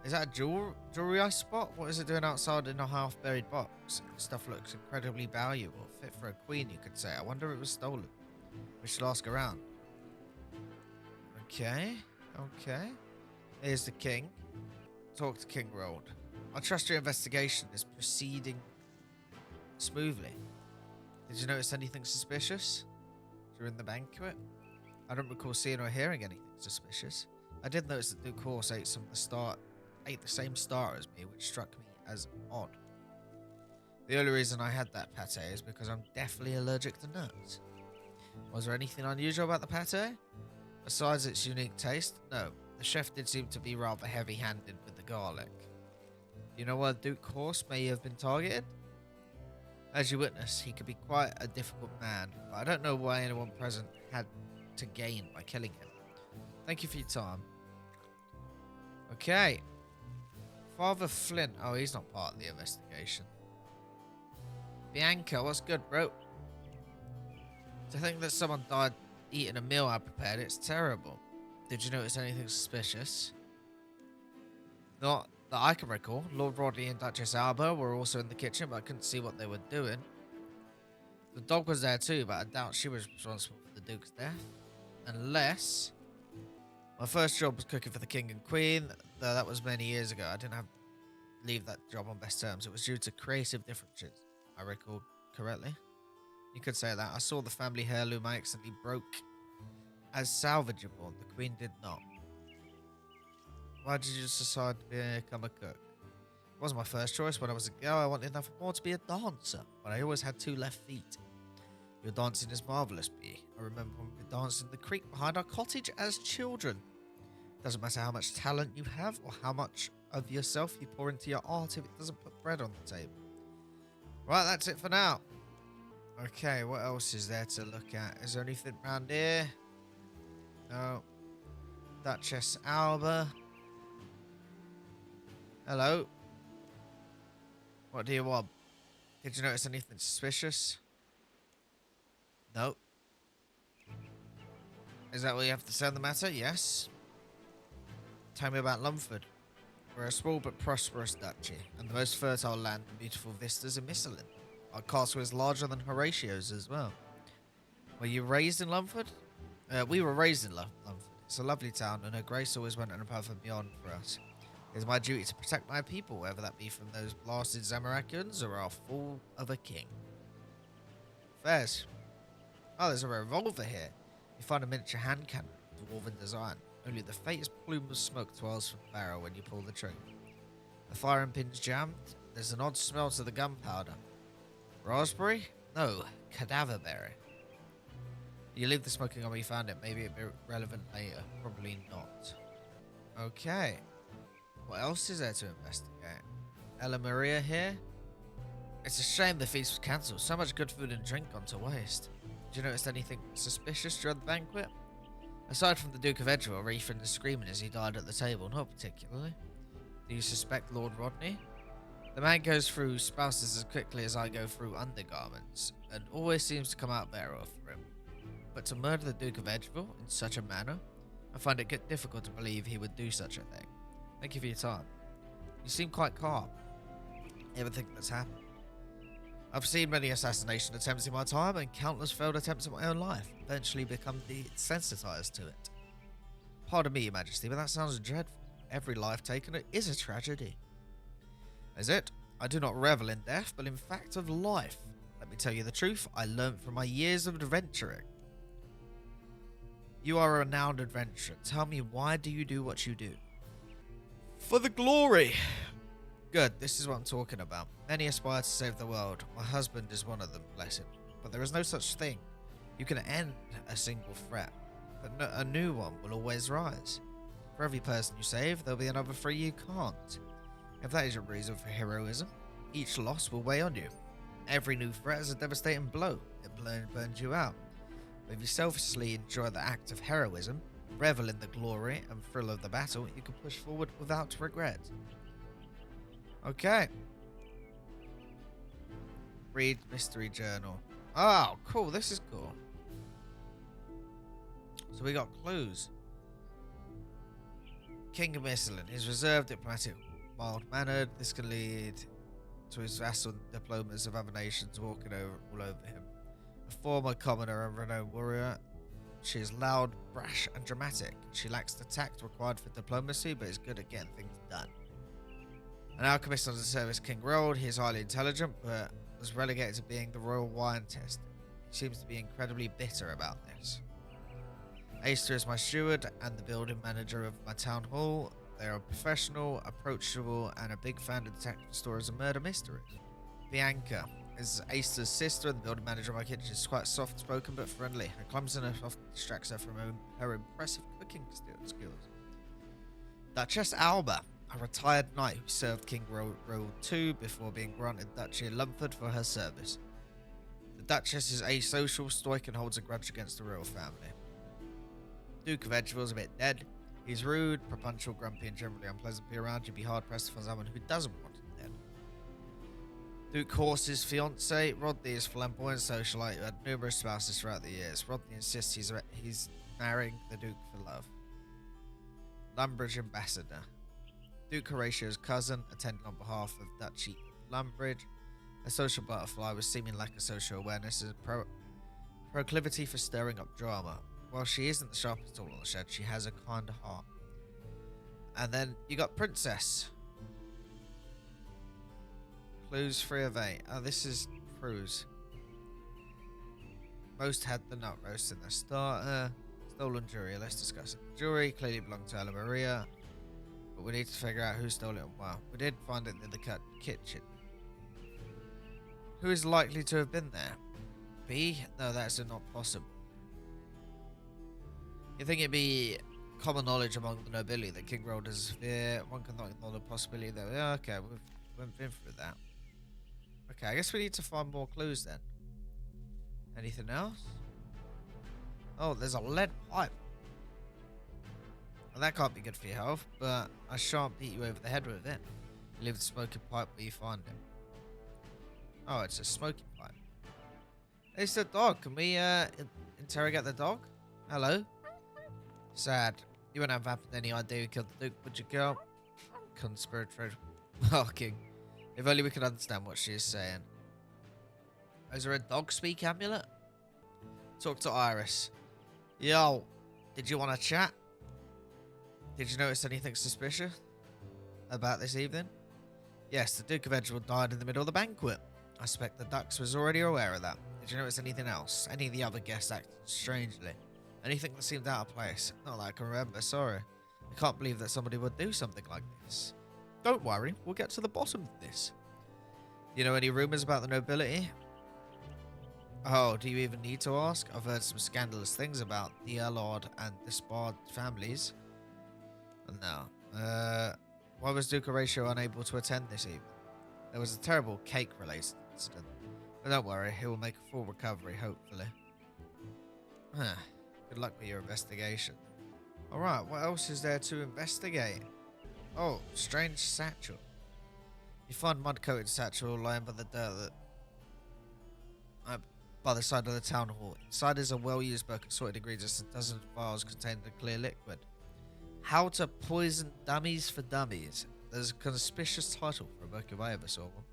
Is that a jewelry spot? What is it doing outside in a half-buried box? Stuff looks incredibly valuable. Fit for a queen, you could say. I wonder if it was stolen. We should ask around. Okay. Okay. Here's the king. Talk to King Roald. I trust your investigation is proceeding smoothly. Did you notice anything suspicious during the banquet? I don't recall seeing or hearing anything suspicious. I did notice that Duke Horse ate the same starter as me, which struck me as odd. The only reason I had that pate is because I'm definitely allergic to nuts. Was there anything unusual about the pate? Besides its unique taste, no. The chef did seem to be rather heavy-handed with the garlic. Do you know why Duke Horse may have been targeted? As you witness, he could be quite a difficult man, but I don't know why anyone present had to gain by killing him. Thank you for your time. Okay. Father Flint. Oh, he's not part of the investigation. Bianca, what's good, bro? To think that someone died eating a meal I prepared, it's terrible. Did you notice anything suspicious? Not that I can recall. Lord Rodney and Duchess Alba were also in the kitchen, but I couldn't see what they were doing. The dog was there too, but I doubt she was responsible for the Duke's death. Unless... My first job was cooking for the King and Queen, though that was many years ago. I didn't leave that job on best terms. It was due to creative differences, I recall correctly. You could say that. I saw the family heirloom I accidentally broke as salvageable. The Queen did not. Why did you decide to become a cook? It wasn't my first choice. When I was a girl, I wanted nothing more to be a dancer, but I always had 2 left feet. Your dancing is marvellous, B. I remember when we danced in the creek behind our cottage as children. Doesn't matter how much talent you have or how much of yourself you pour into your art if it doesn't put bread on the table. Right, that's it for now. Okay, what else is there to look at? Is there anything around here? No. Duchess Alba. Hello. What do you want? Did you notice anything suspicious? No. Is that what you have to say on the matter? Yes. Tell me about Lumford. We're a small but prosperous duchy, and the most fertile land and beautiful vistas in Misselin. Our castle is larger than Horatio's as well. Were you raised in Lumford? We were raised in Lumford. It's a lovely town, and her grace always went above and beyond for us. It is my duty to protect my people, whether that be from those blasted Zamorakans or our fool of a king. Fairs. Oh, there's a revolver here. You find a miniature hand cannon of dwarven design. Only the faintest plume of smoke twirls from the barrel when you pull the trigger. The firing pin's jammed. There's an odd smell to the gunpowder. Raspberry? No, cadaver berry. You leave the smoking on where you found it. Maybe it'll be relevant later. Probably not. Okay. What else is there to investigate? Ella Maria here? It's a shame the feast was cancelled. So much good food and drink gone to waste. Did you notice anything suspicious during the banquet? Aside from the Duke of Edgewell reefing and screaming as he died at the table, not particularly. Do you suspect Lord Rodney? The man goes through spouses as quickly as I go through undergarments, and always seems to come out better off for him. But to murder the Duke of Edgewell in such a manner, I find it difficult to believe he would do such a thing. Thank you for your time. You seem quite calm. Everything that's happened. I've seen many assassination attempts in my time and countless failed attempts in my own life, eventually become desensitized to it. Pardon me, Your Majesty, but that sounds dreadful. Every life taken is a tragedy. Is it? I do not revel in death, but in fact of life. Let me tell you the truth, I learnt from my years of adventuring. You are a renowned adventurer. Tell me, why do you do what you do? For the glory! Good, this is what I'm talking about. Many aspire to save the world. My husband is one of them, bless him. But there is no such thing. You can end a single threat, but a new one will always rise. For every person you save, there'll be another 3 you can't. If that is your reason for heroism, each loss will weigh on you. Every new threat is a devastating blow. It burns you out. But if you selfishly enjoy the act of heroism, revel in the glory and thrill of the battle, you can push forward without regret. Okay. Read mystery journal. Oh, cool. This is cool. So we got clues. King of Misselin is reserved, diplomatic, mild-mannered. This can lead to his vassal diplomas of other nations walking all over him. A former commoner and renowned warrior, she is loud, brash, and dramatic. She lacks the tact required for diplomacy, but is good at getting things done. An alchemist under the service King Rold, he is highly intelligent, but was relegated to being the royal wine tester. He seems to be incredibly bitter about this. Aster is my steward and the building manager of my town hall. They are professional, approachable, and a big fan of detective stories and murder mysteries. Bianca is Aster's sister and the building manager of my kitchen. She's quite soft-spoken but friendly. Her clumsiness often distracts her from her impressive cooking skills. Duchess Alba, a retired knight who served King Rold II before being granted Duchy of Lumford for her service. The Duchess is asocial, stoic, and holds a grudge against the royal family. Duke of Edgeville is a bit dead. He's rude, provincial, grumpy, and generally unpleasant to be around. You'd be hard-pressed to find someone who doesn't want him dead. Duke Horse's fiance, Rodney, is flamboyant socialite who had numerous spouses throughout the years. Rodney insists he's marrying the Duke for love. Lumbridge Ambassador. Duke Horatio's cousin, attending on behalf of Duchy of Lumbridge. A social butterfly with seeming lack of social awareness and proclivity for stirring up drama. While she isn't the sharpest tool on the shed, she has a kind heart. And then you got Princess. Clues 3 of 8. Oh, this is Cruise. Most had the nut roast in their starter. Stolen jewelry. Let's discuss it. The jewelry clearly belonged to Ella Maria, but we need to figure out who stole it and why. We did find it in the kitchen. Who is likely to have been there? B? No, that's not possible. You think it'd be common knowledge among the nobility that King Rold is severe? One cannot ignore the possibility that... Yeah, okay, we've been through that. Okay, I guess we need to find more clues then. Anything else? Oh, there's a lead pipe. Well, that can't be good for your health, but I shan't beat you over the head with it. You leave the smoking pipe where you find it. Oh, it's a smoking pipe. It's the dog. Can we interrogate the dog? Hello? Sad. You wouldn't have any idea who killed the Duke, would you, girl? Conspiratory barking. If only we could understand what she is saying. Is there a dog speak amulet? Talk to Iris. Yo, did you want to chat? Did you notice anything suspicious about this evening? Yes, the Duke of Edgeville died in the middle of the banquet. I suspect the Dux was already aware of that. Did you notice anything else? Any of the other guests acted strangely? Anything that seemed out of place? Not that I can remember, sorry. I can't believe that somebody would do something like this. Don't worry, we'll get to the bottom of this. Do you know any rumours about the nobility? Oh, do you even need to ask? I've heard some scandalous things about the Allard and Despard families. No. Why was Duke Horatio unable to attend this evening? There was a terrible cake-related incident. But don't worry, he will make a full recovery, hopefully. Good luck with your investigation. Alright, what else is there to investigate? Oh, strange satchel. You find mud-coated satchel lying by the dirt by the side of the town hall. Inside is a well-used book of sorted ingredients and dozens of vials containing a clear liquid. How to poison dummies for dummies. There's a conspicuous title for a book if I ever saw one.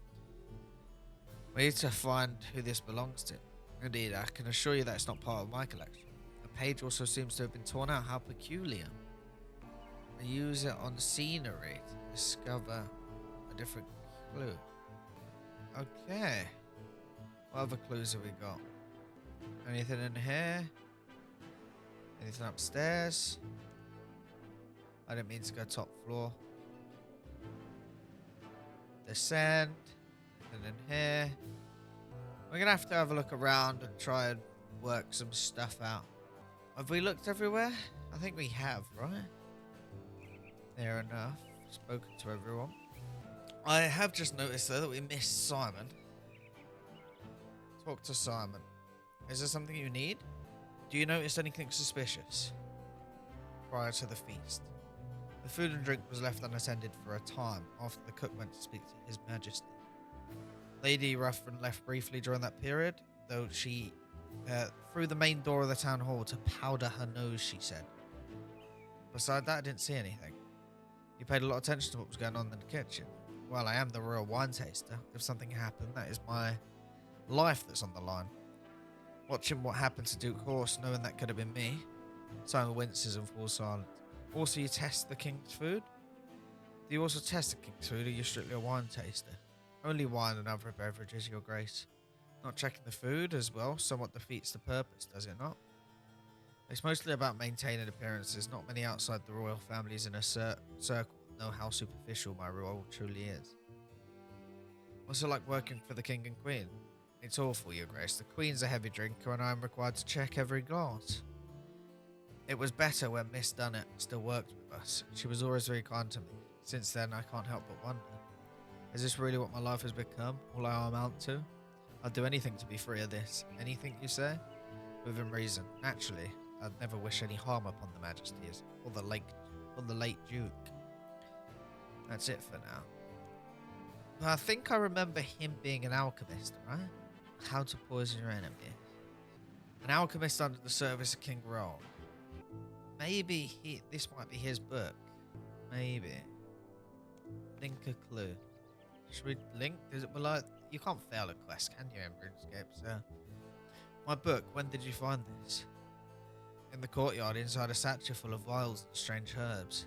We need to find who this belongs to. Indeed, I can assure you that it's not part of my collection. The page also seems to have been torn out. How peculiar. I use it on scenery to discover a different clue. Okay. What other clues have we got? Anything in here? Anything upstairs? I didn't mean to go top floor. Descend. Anything in here? We're going to have a look around and try and work some stuff out. Have we looked everywhere? I think we have, right? Fair enough. Spoken to everyone. I have just noticed, though, that we missed Simon. Talk to Simon. Is there something you need? Do you notice anything suspicious? Prior to the feast. The food and drink was left unattended for a time after the cook went to speak to His Majesty. Lady Ruffin left briefly during that period, though she through the main door of the town hall to powder her nose, she said. Beside that, I didn't see anything. You paid a lot of attention to what was going on in the kitchen. Well, I am the royal wine taster. If something happened, that is my life that's on the line. Watching what happened to Duke Horse, knowing that could have been me. Simon winces and falls silent. Also, you test the king's food? Do you also test the king's food, or are you strictly a wine taster? Only wine and other beverages, your grace. Not checking the food as well somewhat defeats the purpose, does it not? It's mostly about maintaining appearances. Not many outside the royal families in a circle know how superficial my role truly is. What's it like working for the king and queen? It's awful, your grace. The queen's a heavy drinker and I am required to check every glass. It was better when Miss Dunnett still worked with us. She was always very kind to me. Since then, I can't help but wonder. Is this really what my life has become? All I amount to? I'd do anything to be free of this. Anything, you say? Within reason. Naturally, I'd never wish any harm upon the Majesties or the late Duke. That's it for now. But I think I remember him being an alchemist, right? How to poison your enemy. An alchemist under the service of King Roll. Maybe this might be his book. Maybe. Link a clue. Should we link? You can't fail a quest, can you, in RuneScape? So, my book. When did you find this? In the courtyard, inside a satchel full of vials and strange herbs.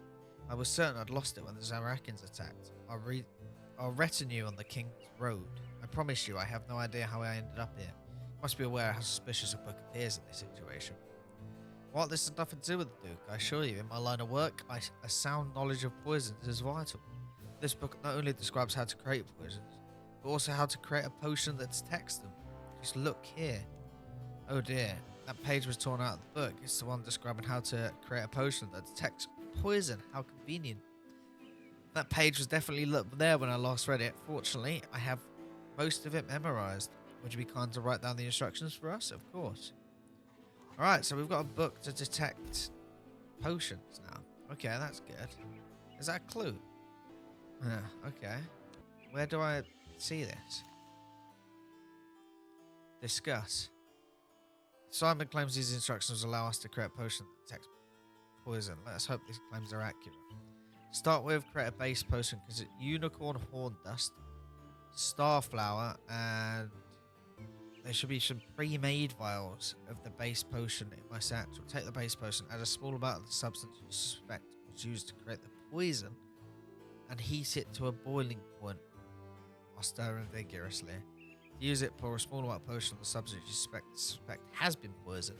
I was certain I'd lost it when the Zamorakins attacked. Our retinue on the King's Road. I promise you, I have no idea how I ended up here. You must be aware how suspicious a book appears in this situation. What? This has nothing to do with the Duke. I assure you, in my line of work, a sound knowledge of poisons is vital. This book not only describes how to create poisons, but also how to create a potion that detects them. Just look here. Oh dear, that page was torn out of the book. It's the one describing how to create a potion that detects poison. How convenient. That page was definitely there when I last read it. Fortunately, I have most of it memorized. Would you be kind to write down the instructions for us? Of course. Alright, so we've got a book to detect potions now. Okay, that's good. Is that a clue? Yeah, okay. Where do I see this? Discuss. Simon claims these instructions allow us to create a potion that detects poison. Let us hope these claims are accurate. Start with, create a base potion because it's unicorn horn dust, starflower, and there should be some pre-made vials of the base potion in my satchel. Take the base potion, add a small amount of the substance you suspect was used to create the poison, and heat it to a boiling point while stirring vigorously. To use it, pour a small amount of potion on the substance you suspect has been poisoned.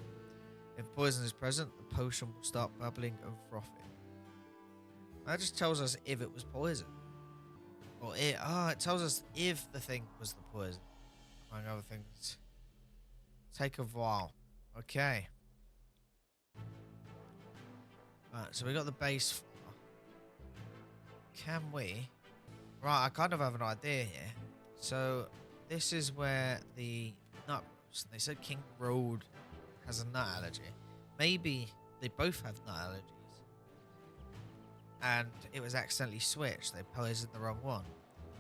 If poison is present, the potion will start bubbling and frothing. That just tells us if it was poison. Or it tells us if the thing was the poison. Among other things. Take a vial. Okay. Right, so we got the base. Can we? Right, I kind of have an idea here. So, this is where the nut roast. They said King Road has a nut allergy. Maybe they both have nut allergies. And it was accidentally switched. They poisoned the wrong one.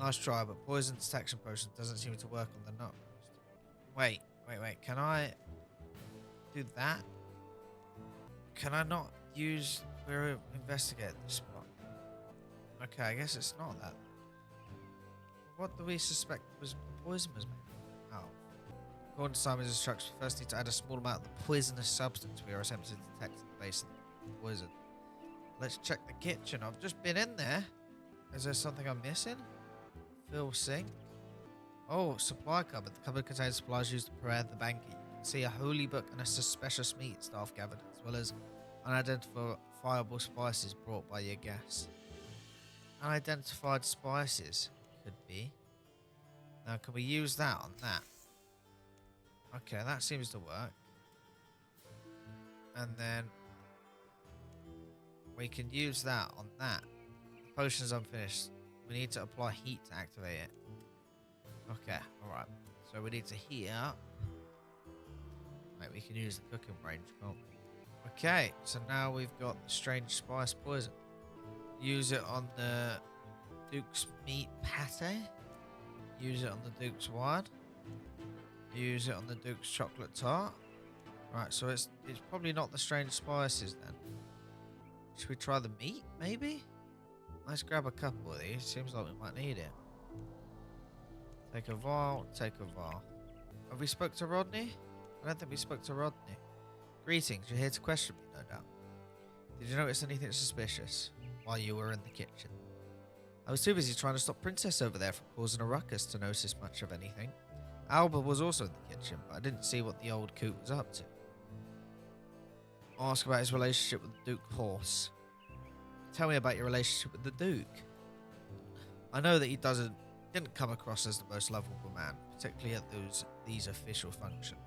Nice try, but poison detection potion doesn't seem to work on the nut roast. Wait. Can I do that? Can I not use... We're investigating the spot. Okay, I guess it's not that. What do we suspect poison was made out of? According to Simon's instructions, we first need to add a small amount of the poisonous substance we are attempting to detect at the base of the poison. Let's check the kitchen. I've just been in there. Is there something I'm missing? Fill sink. Oh, supply cupboard. The cupboard contains supplies used to prepare the banquet. You can see a holy book and a suspicious meat staff gathered, as well as unidentifiable spices brought by your guests. Unidentified spices could be. Now, can we use that on that? Okay, that seems to work. And then we can use that on that. The potion's unfinished. We need to apply heat to activate it. Okay, alright. So we need to heat it up. Right, we can use the cooking range, can't we? Okay, so now we've got the strange spice poison. Use it on the Duke's meat pate. Use it on the Duke's wine. Use it on the Duke's chocolate tart. Right, so it's probably not the strange spices then. Should we try the meat, maybe? Let's grab a couple of these. Seems like we might need it. Take a vial, take a vial. Have we spoke to Rodney? I don't think we spoke to Rodney. Greetings, you're here to question me, no doubt. Did you notice anything suspicious while you were in the kitchen? I was too busy trying to stop Princess over there from causing a ruckus to notice much of anything. Alba was also in the kitchen, but I didn't see what the old coot was up to. Ask about his relationship with the Duke Horse. Tell me about your relationship with the Duke. I know that he didn't come across as the most lovable man, particularly at these official functions.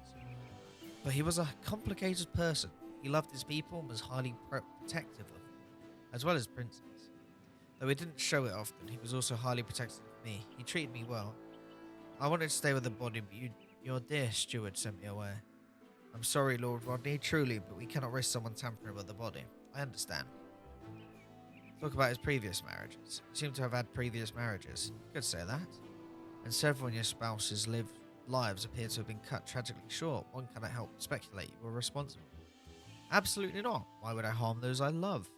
But he was a complicated person. He loved his people and was highly protective of them, as well as Princess. Though he didn't show it often, he was also highly protective of me. He treated me well. I wanted to stay with the body, but your dear steward sent me away. I'm sorry, Lord Rodney, truly, but we cannot risk someone tampering with the body. I understand. Talk about his previous marriages. You seem to have had previous marriages. You could say that. And several of your spouses' lives appear to have been cut tragically short. One cannot help but speculate you were responsible. Absolutely not. Why would I harm those I love?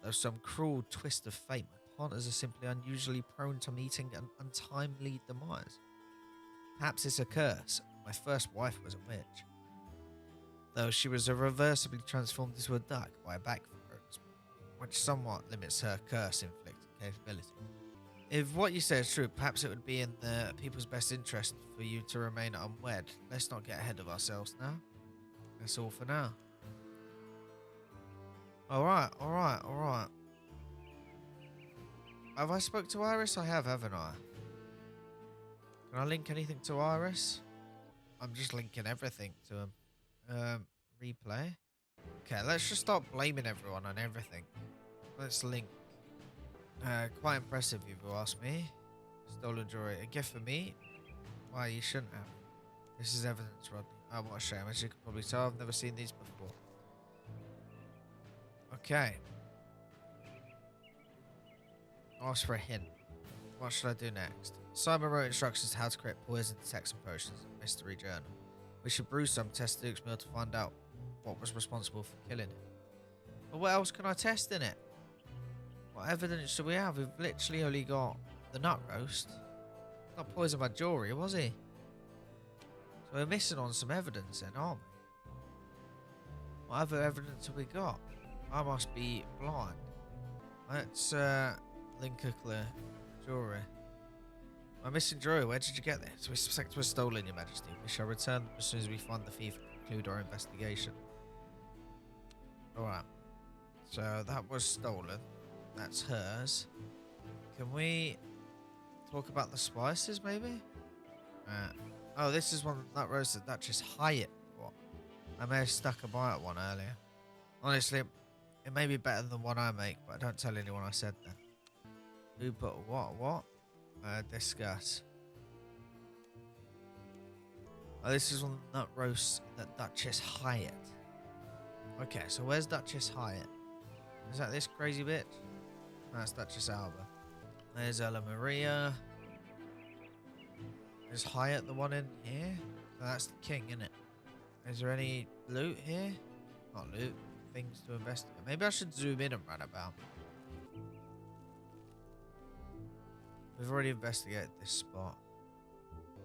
Though some cruel twist of fate, my partners are simply unusually prone to meeting an untimely demise. Perhaps it's a curse. My first wife was a witch, though she was irreversibly transformed into a duck by a backfire, which somewhat limits her curse-inflicting capability. If what you say is true, perhaps it would be in the people's best interest for you to remain unwed. Let's not get ahead of ourselves now. That's all for now. Alright. Have I spoke to Iris? I have, haven't I? Can I link anything to Iris? I'm just linking everything to him. Replay. Okay, let's just start blaming everyone on everything. Let's link. Quite impressive, if you ask me. Stolen jewelry. A gift for me? Why, you shouldn't have. This is evidence, Rodney. Oh, what a shame. As you can probably tell, I've never seen these before. Okay. Ask for a hint. What should I do next? Simon wrote instructions how to create poison detects and potions in Mystery Journal. We should brew some, test Duke's meal to find out what was responsible for killing him. But what else can I test in it? What evidence do we have? We've literally only got the nut roast. Not poisoned by jewelry, was he? So we're missing on some evidence then, aren't we? What other evidence have we got? I must be blind. Let's link a clear jewelry. My missing jewelry, where did you get this? We suspect it was stolen, Your Majesty. We shall return as soon as we find the thief and conclude our investigation. Alright. So that was stolen. That's hers. Can we talk about the spices, maybe? Oh, this is one that rose the Duchess Hyatt. What? I may have stuck a bite at one earlier. Honestly, it may be better than the one I make, but don't tell anyone I said that. Who put what? Discuss. Oh, this is one that roasts the Duchess Hyatt. Okay, so where's Duchess Hyatt? Is that this crazy bitch? No, that's Duchess Alba. There's Ella Maria. Is Hyatt the one in here? No, that's the king, isn't it? Is there any loot here? Not loot. Things to investigate. Maybe I should zoom in and run about. We've already investigated this spot.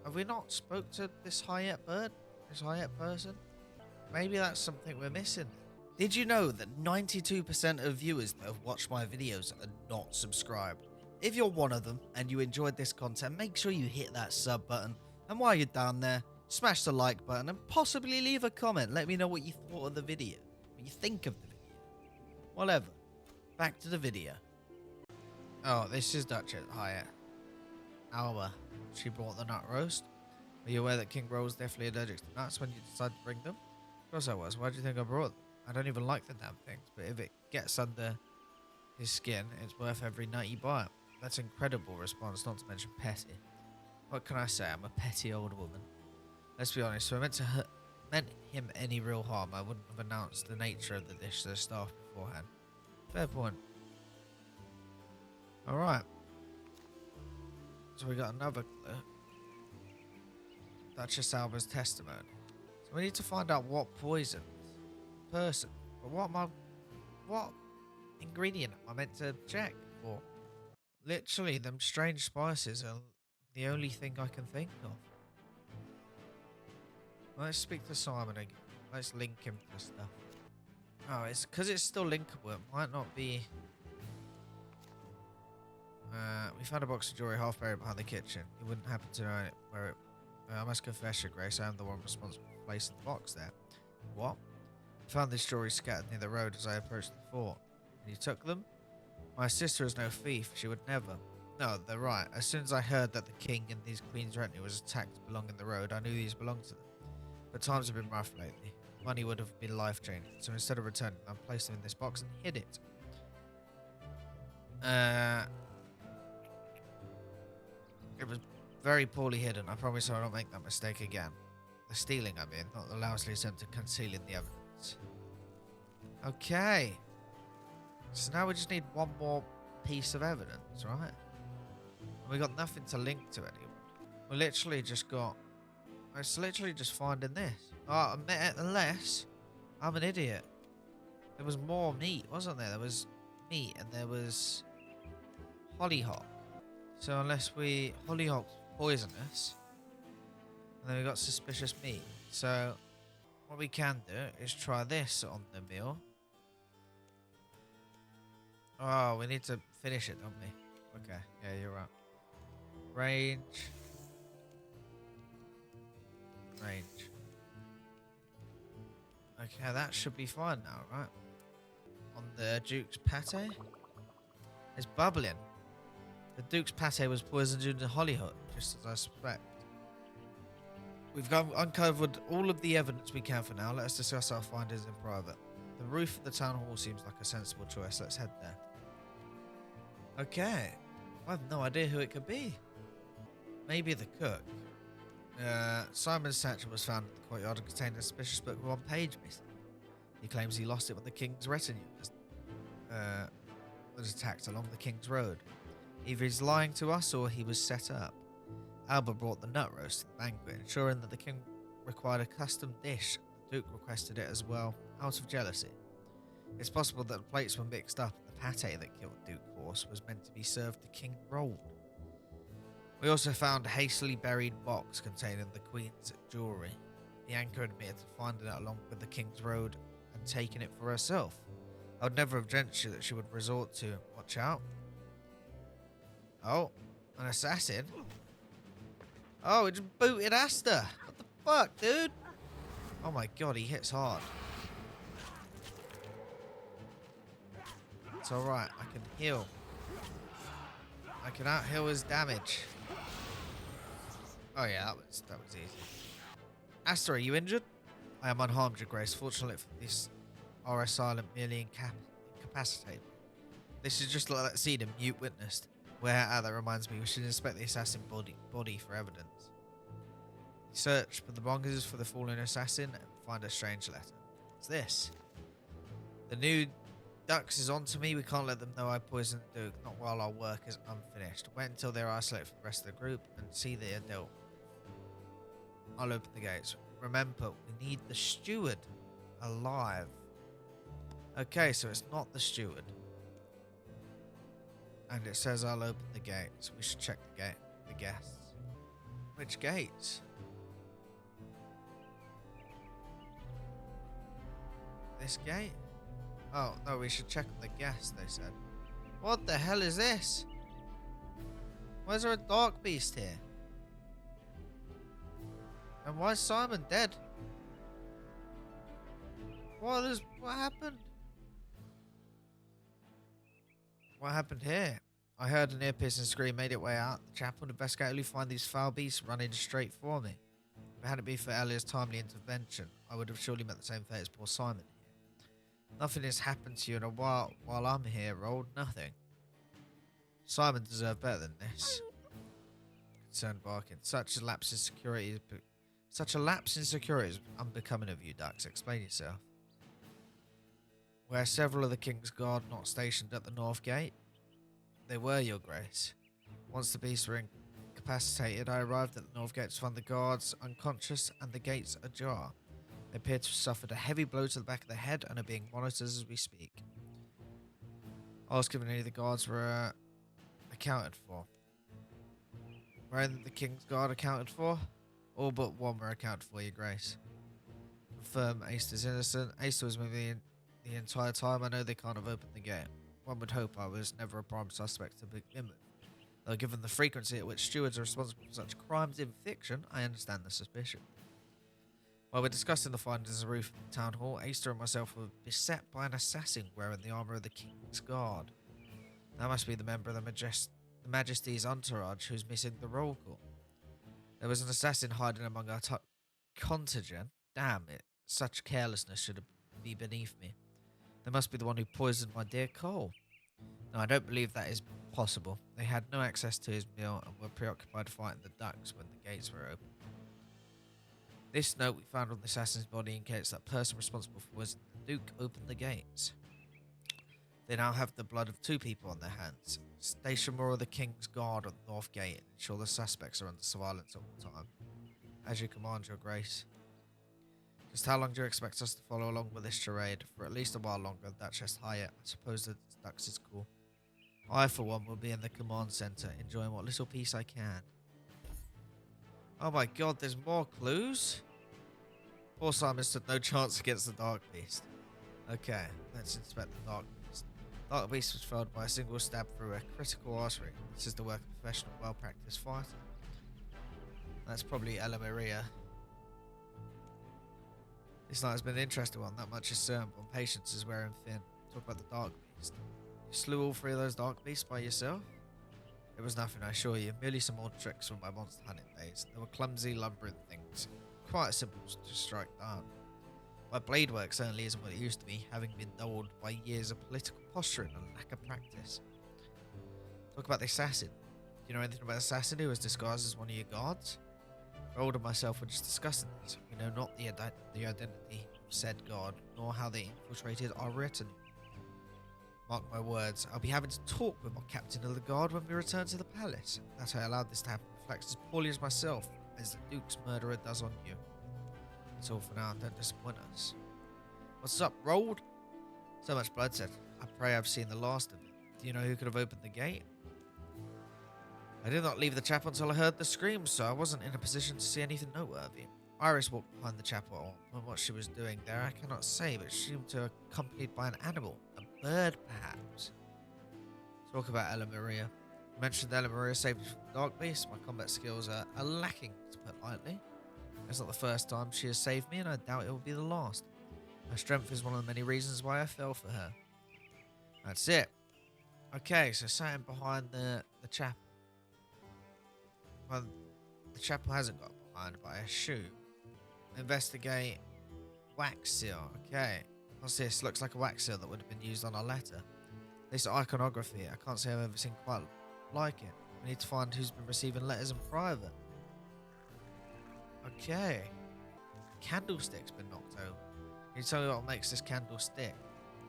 Have we not spoke to this Hyatt bird? This Hyatt person? Maybe that's something we're missing. Did you know that 92% of viewers that have watched my videos are not subscribed? If you're one of them and you enjoyed this content, make sure you hit that sub button. And while you're down there, smash the like button and possibly leave a comment. Let me know what you thought of the video. What you think of the video. Whatever. Back to the video. Oh, this is Duchess Hyatt. Alba. She brought the nut roast. Were you aware that King Roll was definitely allergic to nuts when you decided to bring them? Of course I was. Why do you think I brought them? I don't even like the damn things, but if it gets under his skin, it's worth every nut you buy. That's an incredible response, not to mention petty. What can I say? I'm a petty old woman. Let's be honest, if I meant him any real harm, I wouldn't have announced the nature of the dish to the staff beforehand. Fair point. Alright. So we got another clue. Duchess Alba's testimony. So we need to find out what poison person. But what ingredient am I meant to check for? Literally, them strange spices are the only thing I can think of. Let's speak to Simon again. Let's link him to stuff. Oh, it's because it's still linkable. It might not be. We found a box of jewelry half buried behind the kitchen. You wouldn't happen to know where it... I must confess, Your Grace, I am the one responsible for placing the box there. What? I found this jewelry scattered near the road as I approached the fort. And you took them? My sister is no thief. She would never. No, they're right. As soon as I heard that the king and his queen's retinue was attacked along the road, I knew these belonged to them. But times have been rough lately. Money would have been life-changing, so instead of returning them, I placed them in this box and hid it. It was very poorly hidden. I promise I won't make that mistake again. The stealing, I mean, not the lousy attempt at concealing the evidence. Okay. So now we just need one more piece of evidence, right? We got nothing to link to anyone. We literally just got... It's literally just finding this. Oh, unless I'm an idiot. There was more meat, wasn't there? There was meat and there was hollyhock. So unless we... Hollyhock's poisonous. And then we got suspicious meat. So what we can do is try this on the meal. Oh, we need to finish it, don't we? Okay, yeah, you're right. Range. Okay, that should be fine now, right? On the Duke's pate. It's bubbling. The Duke's pate was poisoned due to hollyhock, just as I suspect. We've uncovered all of the evidence we can for now. Let us discuss our findings in private. The roof of the town hall seems like a sensible choice. Let's head there. Okay. I have no idea who it could be. Maybe the cook. Simon's satchel was found in the courtyard and contained a suspicious book with one page missing. He claims he lost it when the king's retinue was attacked along the king's road. Either he's lying to us or he was set up. Albert brought the nut roast to the banquet, ensuring that the king required a custom dish. The Duke requested it as well, out of jealousy. It's possible that the plates were mixed up and the pate that killed Duke Horse was meant to be served to King Rold. We also found a hastily buried box containing the Queen's jewellery. The anchor admitted to finding it along with the King's Road and taking it for herself. I would never have ventured that she would resort to... Watch out. Oh, an assassin? Oh, it just booted Asta. What the fuck, dude? Oh my god, he hits hard. It's alright, I can heal. I can out-heal his damage. Oh yeah, that was easy. Asta, are you injured? I am unharmed, Your Grace. Fortunately for this RS Island merely incapacitated. This is just like that scene in Mute witnessed. Where, that reminds me, we should inspect the assassin body for evidence. Search for the belongings for the fallen assassin and find a strange letter. What's this? The new Dux is on to me. We can't let them know I poisoned the Duke, not while our work is unfinished. Wait until they're isolated from the rest of the group and see they are dealt. I'll open the gates. Remember, we need the steward alive. Okay, so it's not the steward. And it says I'll open the gates. We should check the guests. Which gates? This gate? Oh, no, we should check the guests, they said. What the hell is this? Why is there a dark beast here? And why is Simon dead? What happened? What happened here? I heard an ear-piercing scream made its way out. The chap would investigate only find these foul beasts running straight for me. If it hadn't been for Ellio's timely intervention, I would have surely met the same fate as poor Simon here. Nothing has happened to you in a while I'm here, Rold. Nothing. Simon deserved better than this. Concerned barking. Such a lapse in security is unbecoming of you, Dux. Explain yourself. Where several of the King's Guard not stationed at the North Gate? They were, Your Grace. Once the beasts were incapacitated, I arrived at the North Gate to find the guards unconscious and the gates ajar. They appear to have suffered a heavy blow to the back of the head and are being monitored as we speak. Ask if any of the guards were accounted for. Were any of the King's Guard accounted for? All but one were accounted for, Your Grace. Confirm Aster is innocent. Aster was with me the entire time. I know they can't have opened the gate. One would hope I was never a prime suspect to begin with. Though given the frequency at which stewards are responsible for such crimes in fiction, I understand the suspicion. While we're discussing the findings of the roof of the town hall, Aster and myself were beset by an assassin wearing the armour of the King's Guard. That must be the member of the Majesty's entourage who's missing the roll call. There was an assassin hiding among our contingent. Damn it, such carelessness should be beneath me. They must be the one who poisoned my dear Cole. No, I don't believe that is possible. They had no access to his meal and were preoccupied fighting the ducks when the gates were open. This note we found on the assassin's body indicates that person responsible for poisoning the Duke opened the gates. They now have the blood of 2 people on their hands. Station more of the King's Guard on the North Gate and ensure the suspects are under surveillance at all time. As you command, Your Grace. Just how long do you expect us to follow along with this charade? For at least a while longer, Duchess Hyatt. I suppose the ducks is cool. I, for one, will be in the command centre, enjoying what little peace I can. Oh my god, there's more clues? Poor Simon stood no chance against the Dark Beast. Okay, let's inspect the Dark Beast. The Dark Beast was felled by a single stab through a critical artery. This is the work of a professional, well-practiced fighter. That's probably Ella Maria. This night has been an interesting one, that much is certain, but patience is wearing thin. Talk about the Dark Beast. You slew all 3 of those Dark Beasts by yourself? It was nothing, I assure you, merely some old tricks from my monster hunting days. They were clumsy, lumbering things, quite simple to strike down. My blade work certainly isn't what it used to be, having been dulled by years of political posturing and lack of practice. Talk about the assassin. Do you know anything about the assassin who was disguised as one of your guards? Raoul and myself were just discussing this. We know not the identity of said guard, nor how they infiltrated our retinue. Mark my words, I'll be having to talk with my captain of the guard when we return to the palace. That I allowed this to happen reflects as poorly as myself, as the Duke's murderer does on you. That's all for now, don't disappoint us. What's up, Rold? So much bloodshed. I pray I've seen the last of it. Do you know who could have opened the gate? I did not leave the chapel until I heard the screams, so I wasn't in a position to see anything noteworthy. Iris walked behind the chapel, and what she was doing there I cannot say, but she seemed to be accompanied by an animal. A bird, perhaps. Talk about Ella Maria. You mentioned Ella Maria saved me from the Dark Beast. My combat skills are lacking, to put lightly. It's not the first time she has saved me, and I doubt it will be the last. Her strength is one of the many reasons why I fell for her. That's it. Okay, so sitting behind the chapel. Well, the chapel hasn't got behind, but I assume. Investigate wax seal. Okay. What's this? Looks like a wax seal that would have been used on a letter. This iconography, I can't say I've ever seen quite like it. We need to find who's been receiving letters in private. Okay. Candlestick's been knocked over. Can you tell me what makes this candlestick?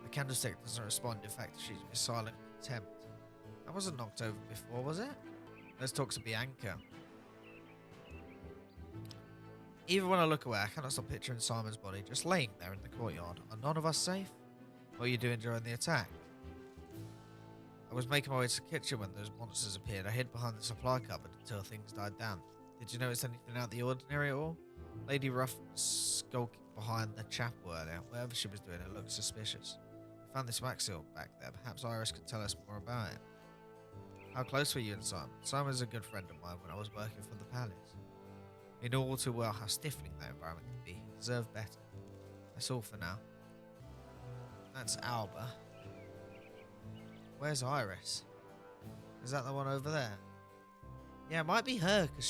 The candlestick doesn't respond. In fact, she's in silent contempt. That wasn't knocked over before, was it? Let's talk to Bianca. Even when I look away, I cannot stop picturing Simon's body just laying there in the courtyard. Are none of us safe? What are you doing during the attack? I was making my way to the kitchen when those monsters appeared. I hid behind the supply cupboard until things died down. Did you notice anything out of the ordinary at all? Lady Ruff was skulking behind the chapel earlier. Whatever she was doing, it looked suspicious. We found this wax seal back there. Perhaps Iris could tell us more about it. How close were you and Simon? Simon was a good friend of mine when I was working for the palace. He knew all too well how stifling that environment could be. He deserved better. That's all for now. That's Alba. Where's Iris? Is that the one over there? Yeah, it might be her, because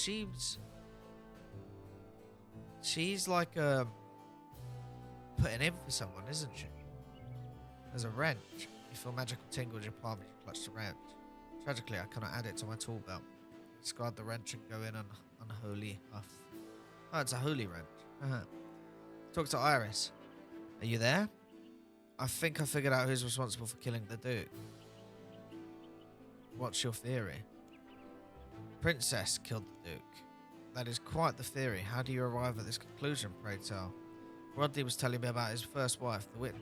she's like putting in for someone, isn't she? There's a wrench. You feel magical tingle in your palm as you clutch the wrench. Tragically, I cannot add it to my tool belt. Discard the wrench and go in an unholy huff. Oh, it's a holy wrench. Talk to Iris. Are you there? I think I figured out who's responsible for killing the Duke. What's your theory? Princess killed the Duke. That is quite the theory. How do you arrive at this conclusion, pray tell? Rodney was telling me about his first wife, the witch,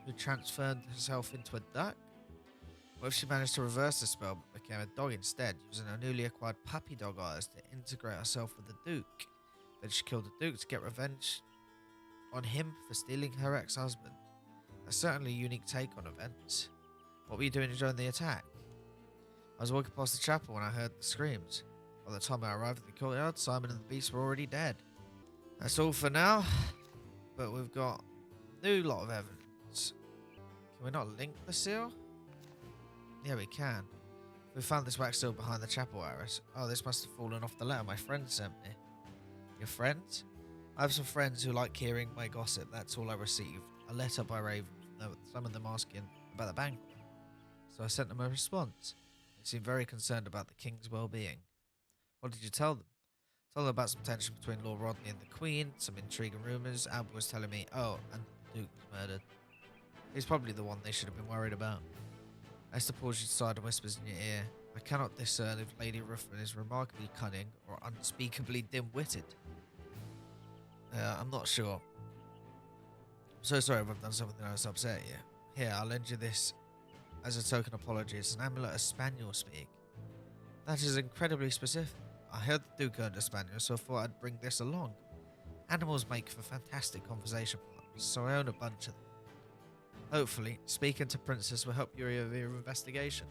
who transferred herself into a duck. What if she managed to reverse the spell but became a dog instead, using her newly acquired puppy dog eyes to integrate herself with the Duke? Then she killed the Duke to get revenge on him for stealing her ex-husband. That's certainly a unique take on events. What were you doing during the attack? I was walking past the chapel when I heard the screams. By the time I arrived at the courtyard, Simon and the beast were already dead. That's all for now, but we've got a new lot of evidence. Can we not link the seal? Yeah, we can. We found this wax seal behind the chapel, RS. Oh, this must have fallen off the letter my friend sent me. Your friends? I have some friends who like hearing my gossip. That's all I received. A letter by Raven, some of them asking about the banquet. So I sent them a response. They seemed very concerned about the king's well-being. What did you tell them? I told them about some tension between Lord Rodney and the Queen, some intrigue and rumours. Albert was telling me, oh, and the Duke was murdered. He's probably the one they should have been worried about. Esther pulls you aside and whispers in your ear, I cannot discern if Lady Ruffin is remarkably cunning or unspeakably dim-witted. I'm not sure. I'm so sorry if I've done something that has upset you. Here, I'll lend you this as a token apology. It's an amulet of spaniel speak. That is incredibly specific. I heard the Duke owned a spaniel, so I thought I'd bring this along. Animals make for fantastic conversation partners, so I own a bunch of them. Hopefully, speaking to Princess will help you with your investigation,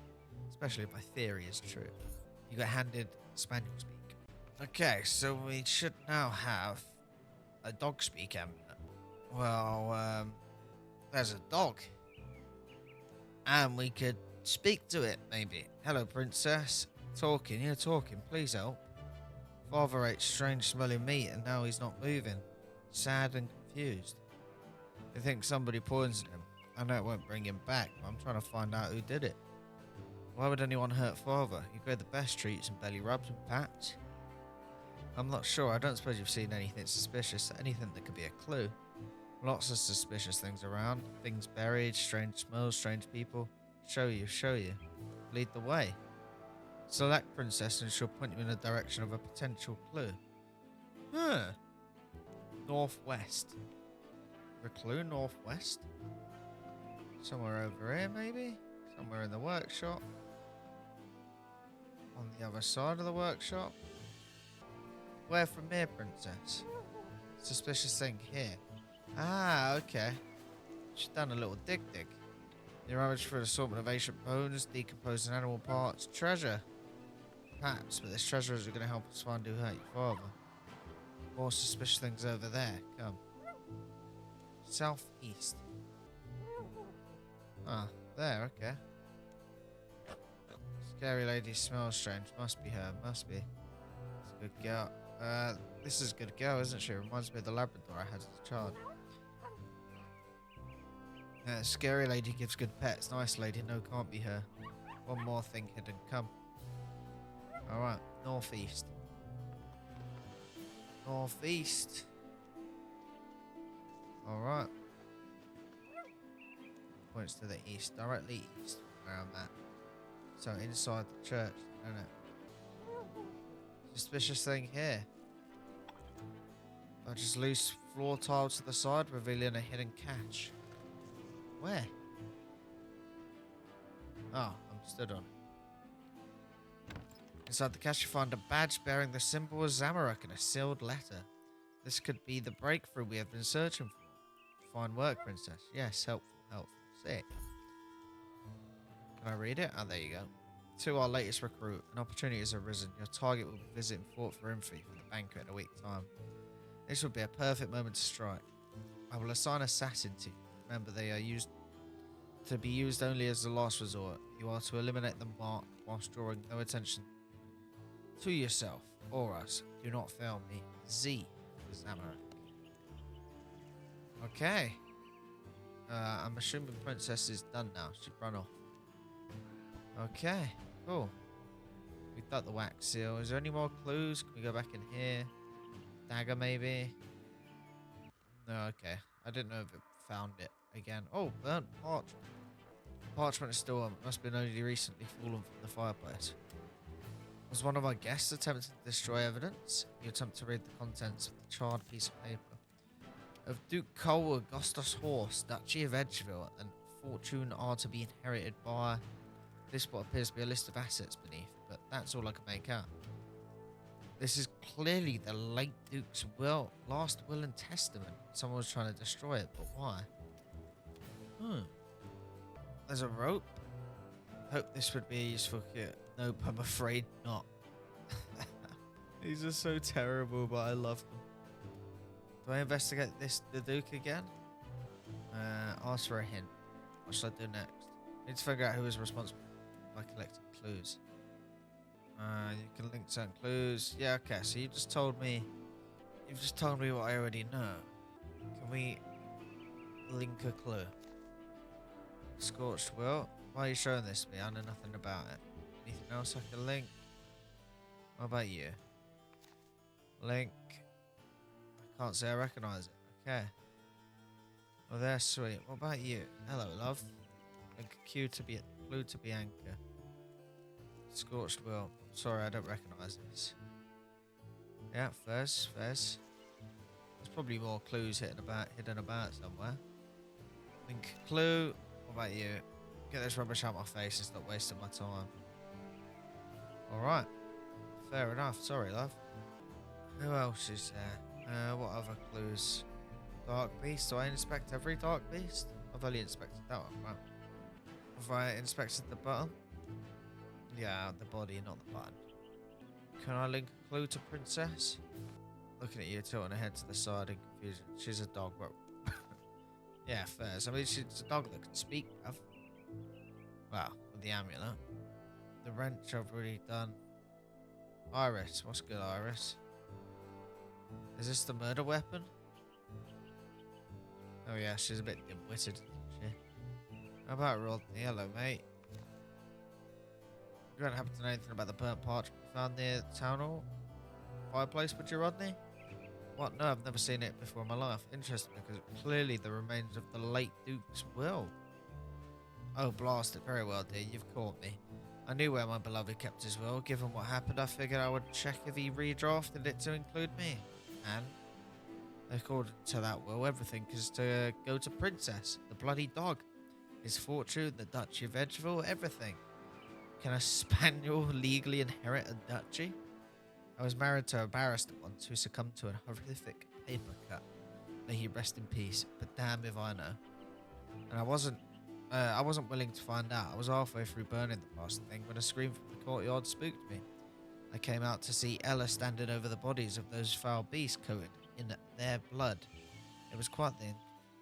especially if my theory is true. You got handed spaniel speak. Okay, so we should now have a dog speak amulet. Well, there's a dog. And we could speak to it, maybe. Hello, Princess. Talking, you're talking, please help. Father ate strange smelling meat and now he's not moving. Sad and confused. They think somebody poisoned him. I know it won't bring him back, but I'm trying to find out who did it. Why would anyone hurt Father? You gave the best treats and belly rubs and pats. I'm not sure. I don't suppose you've seen anything suspicious. Anything that could be a clue. Lots of suspicious things around. Things buried, strange smells, strange people. Show you. Lead the way. Select Princess and she'll point you in the direction of a potential clue. Northwest. The clue, northwest? Somewhere over here, maybe? Somewhere in the workshop? On the other side of the workshop? Where from here, Princess? Suspicious thing here. Ah, okay. She's done a little dig. You're rummaged for an assortment of ancient bones, decomposing animal parts, treasure. Perhaps, but this treasure is going to help us find who hurt your father. More suspicious things over there. Come. Southeast. Ah, there, okay. Scary lady smells strange. Must be her, must be. It's a good girl. This is a good girl, isn't she? Reminds me of the Labrador I had as a child. Scary lady gives good pets. Nice lady, no, can't be her. One more thing hidden. Come. Alright, northeast. Northeast. Alright. Points to the east, directly east where I'm at. So inside the church, isn't it? Suspicious thing here. Just loose floor tile to the side, revealing a hidden catch. Where? Oh, I'm stood on it. Inside the cache you find a badge bearing the symbol of Zamorak and a sealed letter. This could be the breakthrough we have been searching for. Fine work, Princess. Yes, helpful. Sick. Can I read it? Oh, there you go. To our latest recruit, an opportunity has arisen. Your target will be visiting Fort Forinthry for the banquet in a week's time. This would be a perfect moment to strike. I will assign assassin to you. Remember, they are to be used only as a last resort. You are to eliminate the mark whilst drawing no attention to yourself or us. Do not fail me. Z for Zamorak. Okay. I'm assuming Princess is done now. She'd run off. Okay, cool. We've got the wax seal. Is there any more clues? Can we go back in here? Dagger, maybe? No, okay. I didn't know if it found it again. Oh, burnt parchment. Parchment is still on. Must have been only recently fallen from the fireplace. Was one of our guests attempting to destroy evidence? You attempt to read the contents of the charred piece of paper. Of Duke Cole, Augustus Horse, Duchy of Edgeville, and fortune are to be inherited by... This what appears to be a list of assets beneath, but that's all I can make out. This is clearly the late Duke's last will and testament. Someone was trying to destroy it, but why? There's a rope. Hope this would be a useful kit. Nope, I'm afraid not. These are so terrible, but I love them. Do I investigate the Duke again? Ask for a hint. What should I do next? Need to figure out who is responsible by collecting clues. You can link certain clues. Yeah, okay, so you've just told me what I already know. Can we link a clue? Scorched Will? Why are you showing this to me? I know nothing about it. Anything else I can link? What about you? Link. I can't say I recognise it. Okay. Well, they're sweet. What about you? Hello, love. Link a clue to be anchor. Scorched Will. Sorry, I don't recognise this. Yeah, Fez. There's probably more clues hidden about somewhere. Link clue. What about you? Get this rubbish out of my face and stop wasting my time. Alright. Fair enough. Sorry, love. Who else is there? What other clues? Dark Beast. Do I inspect every Dark Beast? I've only inspected that one, right? Have I inspected the button? Yeah, the body, not the button. Can I link a clue to Princess? Looking at you, tilting her head to the side in confusion. She's a dog, but... yeah, fair. I mean, she's a dog that can speak, bruv. Well, with the amulet. The wrench I've already done. Iris. What's good, Iris? Is this the murder weapon? Oh yeah, she's a bit dim-witted, isn't she? How about Rodney? Hello, mate. You don't happen to know anything about the burnt parchment found near the town hall? Fireplace, would you, Rodney? What? No, I've never seen it before in my life. Interesting, because clearly the remains of the late Duke's will. Oh, blast it. Very well, dear. You've caught me. I knew where my beloved kept his will. Given what happened, I figured I would check if he redrafted it to include me. And, according to that will, everything is to go to Princess, the bloody dog. His fortune, the Duchy of Edgeville, everything. Can a spaniel legally inherit a duchy? I was married to a barrister once who succumbed to a horrific paper cut. May he rest in peace, but damn if I know. And I wasn't willing to find out. I was halfway through burning the last thing when a scream from the courtyard spooked me. I came out to see Ella standing over the bodies of those foul beasts coated in their blood. It was quite the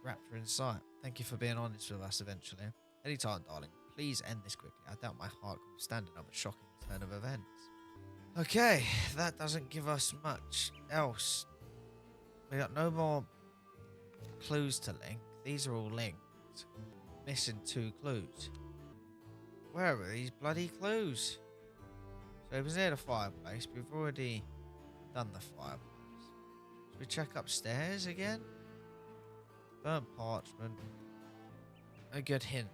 rapturing sight. Thank you for being honest with us eventually. Anytime, darling. Please end this quickly. I doubt my heart can stand another shocking turn of events. Okay, that doesn't give us much else. We got no more clues to link. These are all linked. Missing 2 clues. Where are these bloody clues? So it was near the fireplace. We've already done the fireplace. Should we check upstairs again? Burnt parchment. A good hint.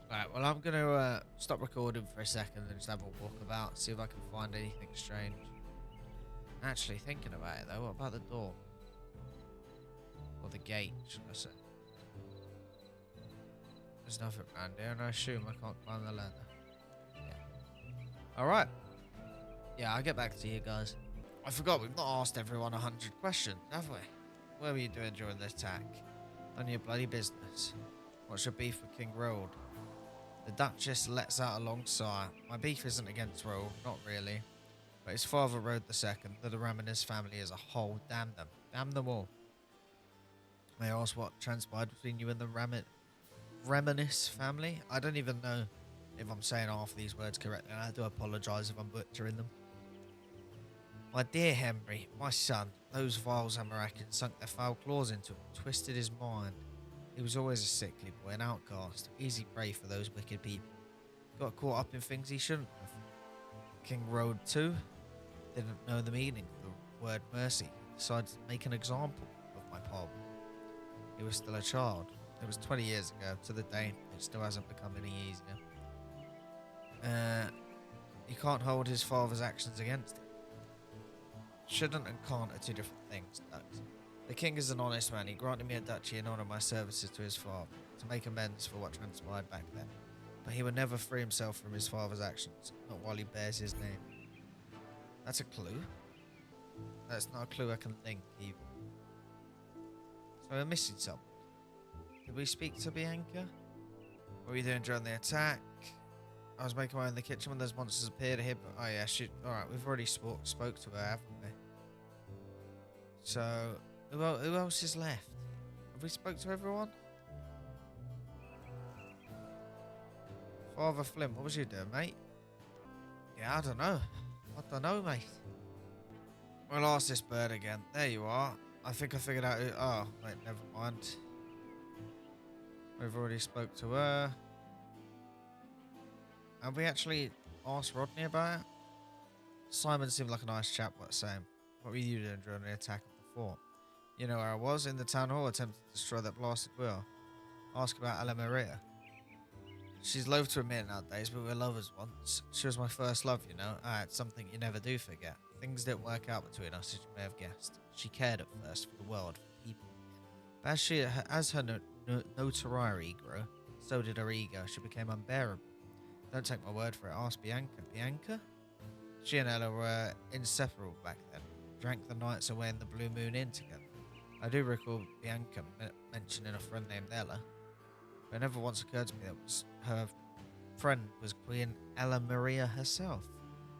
Right, well, I'm going to stop recording for a second and just have a walk about, see if I can find anything strange. Actually, thinking about it, though, what about the door? Or the gate, should I say? There's nothing around here, and I assume I can't climb the ladder. Yeah. Alright. Yeah, I'll get back to you guys. I forgot, we've not asked everyone 100 questions, have we? What were you doing during the attack? None of your bloody business. What's your beef with King Roald? The Duchess lets out a long sigh. My beef isn't against Roald, not really. But his father Road II, the Raminis family as a whole, damn them. Damn them all. May I ask what transpired between you and the Raminis family? I don't even know if I'm saying half of these words correctly, and I do apologise if I'm butchering them. My dear Henry, my son, those vile Zamorakins sunk their foul claws into him, twisted his mind. He was always a sickly boy, an outcast, easy prey for those wicked people. Got caught up in things he shouldn't have. King Road II didn't know the meaning of the word mercy. He decided to make an example of my pop. He was still a child. It was 20 years ago. To the day, it still hasn't become any easier. He can't hold his father's actions against him. Shouldn't and can't are 2 different things, Dux. The king is an honest man. He granted me a duchy in honour of my services to his father, to make amends for what transpired back then. But he would never free himself from his father's actions, not while he bears his name. That's a clue. That's not a clue I can link, even. So we're missing something. Did we speak to Bianca? What were you doing during the attack? I was making my way in the kitchen when those monsters appeared here. But, oh yeah, alright, we've already spoke to her, haven't we? So, who else is left? Have we spoke to everyone? Father Flint, what was you doing, mate? Yeah, I don't know. I don't know, mate. We'll ask this bird again. There you are. I think I figured out who... Oh, wait, never mind. We've already spoke to her. Have we actually asked Rodney about it? Simon seemed like a nice chap, what's saying. What were you doing during the attack of the fort? You know where I was, in the town hall, attempting to destroy that blasted wheel. Ask about Ella Maria. She's loath to admit it nowadays, but we were lovers once. She was my first love, you know. It's something you never do forget. Things didn't work out between us, as you may have guessed. She cared at first for the world, for people. But as her notoriety grew, so did her ego. She became unbearable. Don't take my word for it. Ask Bianca. Bianca? She and Ella were inseparable back then. Drank the nights away in the Blue Moon Inn together. I do recall Bianca mentioning a friend named Ella. But it never once occurred to me that her friend was Queen Ella Maria herself.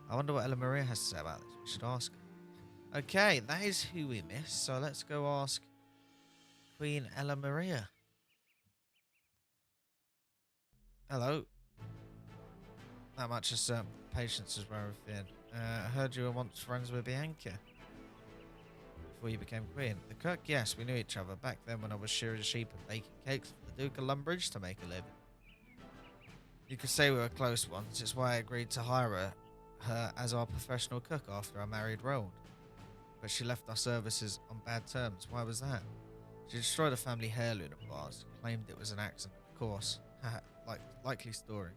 I wonder what Ella Maria has to say about this. We should ask her. Okay, that is who we missed. So let's go ask Queen Ella Maria. Hello. That much of patience is where I've been. I heard you were once friends with Bianca before you became queen. The cook, yes, we knew each other back then when I was shearing sheep and baking cakes for the Duke of Lumbridge to make a living. You could say we were close once. It's why I agreed to hire her as our professional cook after I married Roald. But she left our services on bad terms. Why was that? She destroyed a family heirloom of ours, claimed it was an accident, of course. Likely story.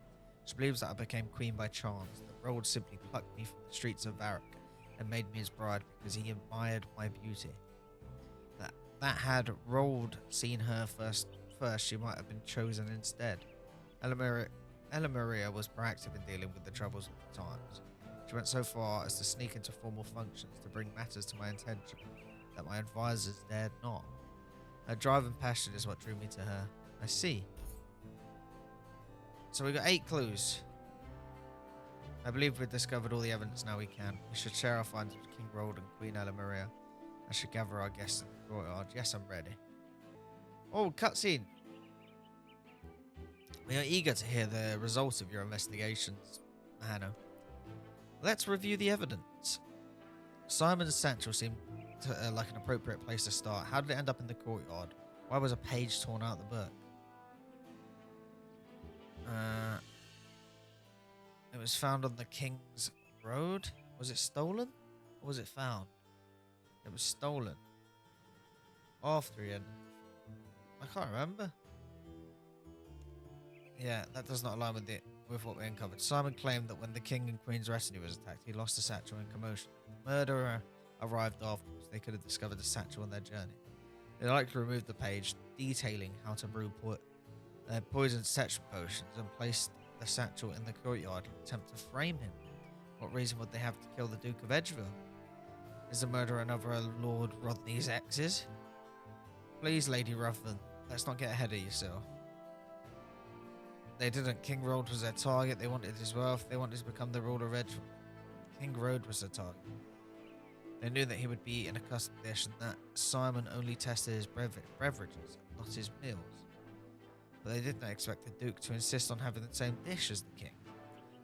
She believes that I became queen by chance, that Roald simply plucked me from the streets of Varrock and made me his bride because he admired my beauty. That had Roald seen her first, she might have been chosen instead. Ella Maria was proactive in dealing with the troubles of the times. She went so far as to sneak into formal functions to bring matters to my attention that my advisors dared not. Her drive and passion is what drew me to her. I see. So we got 8 clues. I believe we've discovered all the evidence now we can. We should share our finds with King Roald and Queen Ella Maria. I should gather our guests in the courtyard. Yes, I'm ready. Oh, cutscene. We are eager to hear the results of your investigations, Mahano. Let's review the evidence. Simon's satchel seemed like an appropriate place to start. How did it end up in the courtyard? Why was a page torn out of the book? It was found on the King's Road. Was it stolen? Or was it found? It was stolen. After he had... I can't remember. Yeah, that does not align with what we uncovered. Simon claimed that when the King and Queen's retinue was attacked, he lost the satchel in commotion. The murderer arrived afterwards. They could have discovered the satchel on their journey. They likely removed the page detailing how to brew poisoned satchel potions and placed the satchel in the courtyard in an attempt to frame him. What reason would they have to kill the Duke of Edgeville? Is the murderer another of Lord Rodney's exes? Please, Lady Ruffin, let's not get ahead of yourself. They didn't. King Road was their target. They wanted his wealth. They wanted to become the ruler of Edgeville. King Road was their target. They knew that he would be in a custom dish and that Simon only tested his beverages, not his meals. But they did not expect the Duke to insist on having the same dish as the King.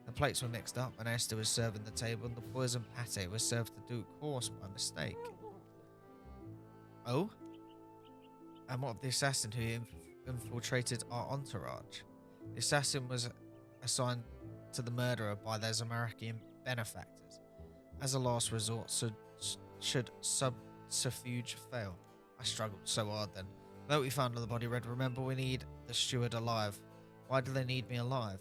The plates were mixed up and Esther was serving the table and the poisoned pate was served to Duke Horse by mistake. Oh? And what of the assassin who infiltrated our entourage? The assassin was assigned to the murderer by their Zamarkian benefactors. As a last resort, should subterfuge fail. I struggled so hard then. Though we found the body, Red, remember we need the steward alive. Why do they need me alive?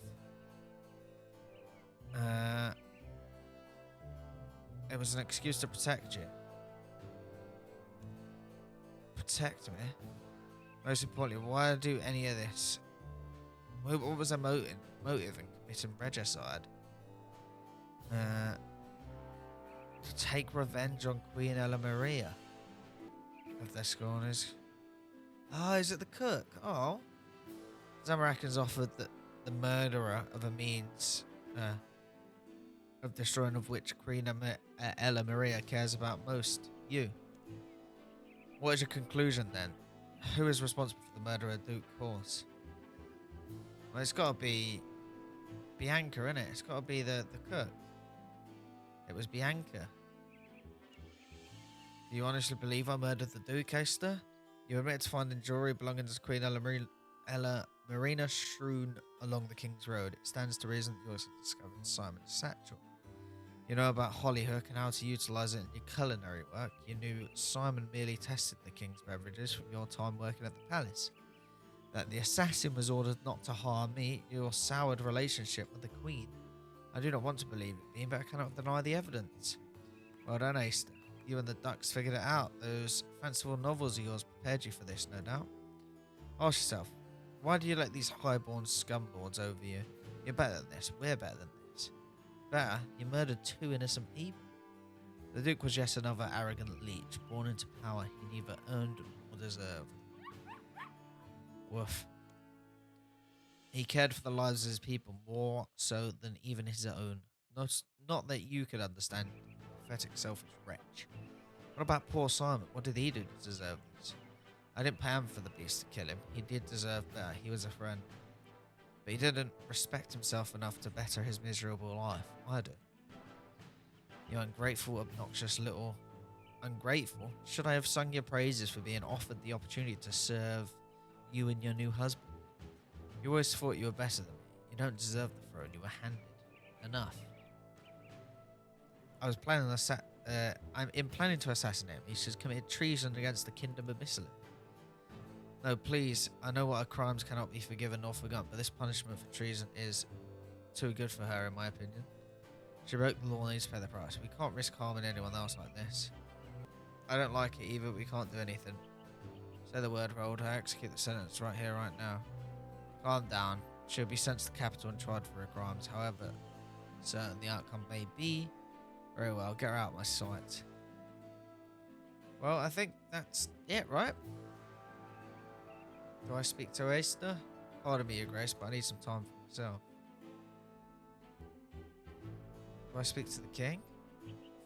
It was an excuse to protect you. Protect me? Most importantly, why do any of this? What was their motive in committing regicide? To take revenge on Queen Ella Maria of their scorners. Oh, is it the cook? Oh. Zamarakans offered that the murderer of a means of destroying of which Queen Ella Maria cares about most, you. What is your conclusion then? Who is responsible for the murder of Duke Horse? Well, it's got to be Bianca, innit? It's got to be the cook. It was Bianca. Do you honestly believe I murdered the Duke, Esther? You admit to finding jewelry belonging to Queen Ella Marina strewn along the King's Road. It stands to reason that you also discovered Simon's satchel. You know about Hollyhook and how to utilise it in your culinary work. You knew Simon merely tested the King's beverages from your time working at the palace. That the assassin was ordered not to harm me, your soured relationship with the Queen. I do not want to believe it, Bean, but I cannot deny the evidence. Well done, Esther. You and the ducks figured it out. Those fanciful novels of yours prepared you for this, no doubt. Ask yourself, why do you let these highborn scumlords over you? You're better than this. We're better than this. Better, you murdered 2 innocent people. The Duke was yet another arrogant leech, born into power he neither earned nor deserved. Woof. He cared for the lives of his people more so than even his own. Not that you could understand, pathetic, selfish wretch. What about poor Simon? What did he do to deserve this? I didn't pay him for the beast to kill him. He did deserve better. He was a friend. But he didn't respect himself enough to better his miserable life. I do. You ungrateful, obnoxious little... Ungrateful? Should I have sung your praises for being offered the opportunity to serve you and your new husband? You always thought you were better than me. You don't deserve the throne. You were handed. Enough. I was planning planning to assassinate him. He has committed treason against the kingdom of Missoula. No, please. I know what her crimes cannot be forgiven nor forgotten, but this punishment for treason is too good for her, in my opinion. She broke the law and needs to pay the price. We can't risk harming anyone else like this. I don't like it either. We can't do anything. Say the word, Rold. I execute the sentence right here, right now. Calm down. She'll be sent to the capital and tried for her crimes. However certain the outcome may be. Very well. Get her out of my sight. Well, I think that's it, right? Do I speak to Esther? Pardon me, Your Grace, but I need some time for myself. Do I speak to the king?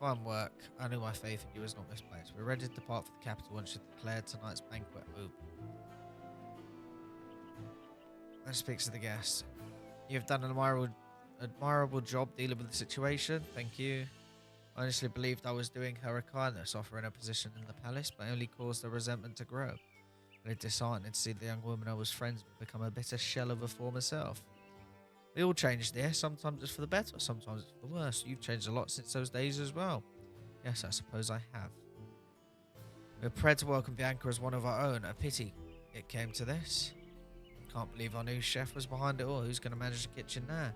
Fine work. I knew my faith in you was not misplaced. We're ready to depart for the capital once you declare tonight's banquet open. That speaks to the guest. You've done an admirable job dealing with the situation. Thank you. I honestly believed I was doing her a kindness, offering a position in the palace, but only caused her resentment to grow. It's disheartening to see the young woman I was friends with become a bitter shell of her former self. We all changed there. Sometimes it's for the better, sometimes it's for the worse. You've changed a lot since those days as well. Yes, I suppose I have. We're proud to welcome Bianca as one of our own. A pity it came to this. Can't believe our new chef was behind it all. Who's going to manage the kitchen now?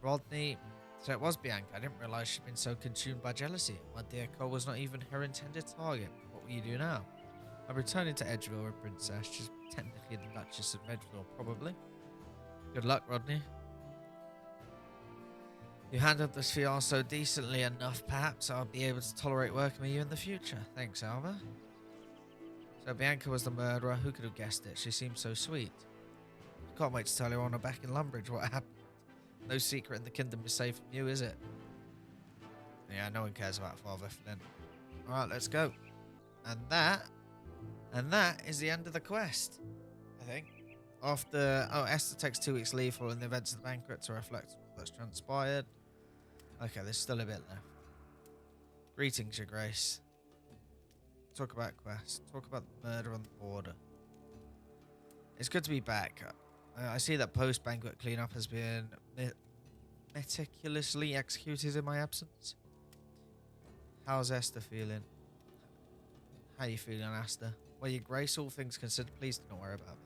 Rodney. So it was Bianca. I didn't realise she'd been so consumed by jealousy. My dear Cole was not even her intended target. What will you do now? I'm returning to Edgeville, a princess. She's technically the Duchess of Edgeville, probably. Good luck, Rodney. You handled this fiasco decently enough, perhaps I'll be able to tolerate working with you in the future. Thanks, Alva. So Bianca was the murderer. Who could have guessed it? She seemed so sweet. I can't wait to tell you on her back in Lumbridge what happened. No secret in the kingdom is safe from you, is it? Yeah, no one cares about Father Flynn. Alright, let's go. And that is the end of the quest, I think. After, Esther takes 2 weeks leave following the events of the banquet to reflect on what's transpired. Okay, there's still a bit left. Greetings, Your Grace. Talk about quest. Talk about the murder on the border. It's good to be back. I see that post-banquet cleanup has been meticulously executed in my absence. How's Esther feeling? How are you feeling, Esther? Well, Your Grace, all things considered, please do not worry about me.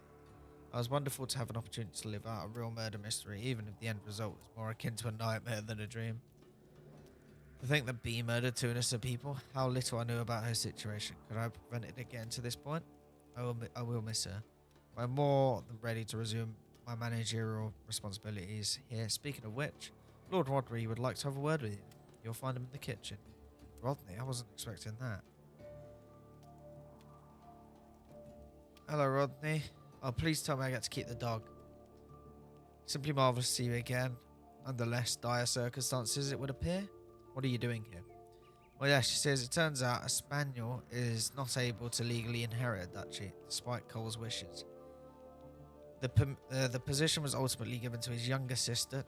It was wonderful to have an opportunity to live out a real murder mystery, even if the end result was more akin to a nightmare than a dream. To think that B murdered 2 innocent people, how little I knew about her situation. Could I have prevented it getting to this point? I will miss her. But I'm more than ready to resume my managerial responsibilities here. Speaking of which, Lord Rodri would like to have a word with you. You'll find him in the kitchen. Rodney, I wasn't expecting that. Hello, Rodney. Oh, please tell me I get to keep the dog. Simply marvellous to see you again. Under less dire circumstances, it would appear. What are you doing here? Well, yeah, she says it turns out a spaniel is not able to legally inherit a duchy, despite Cole's wishes. The position was ultimately given to his younger sister.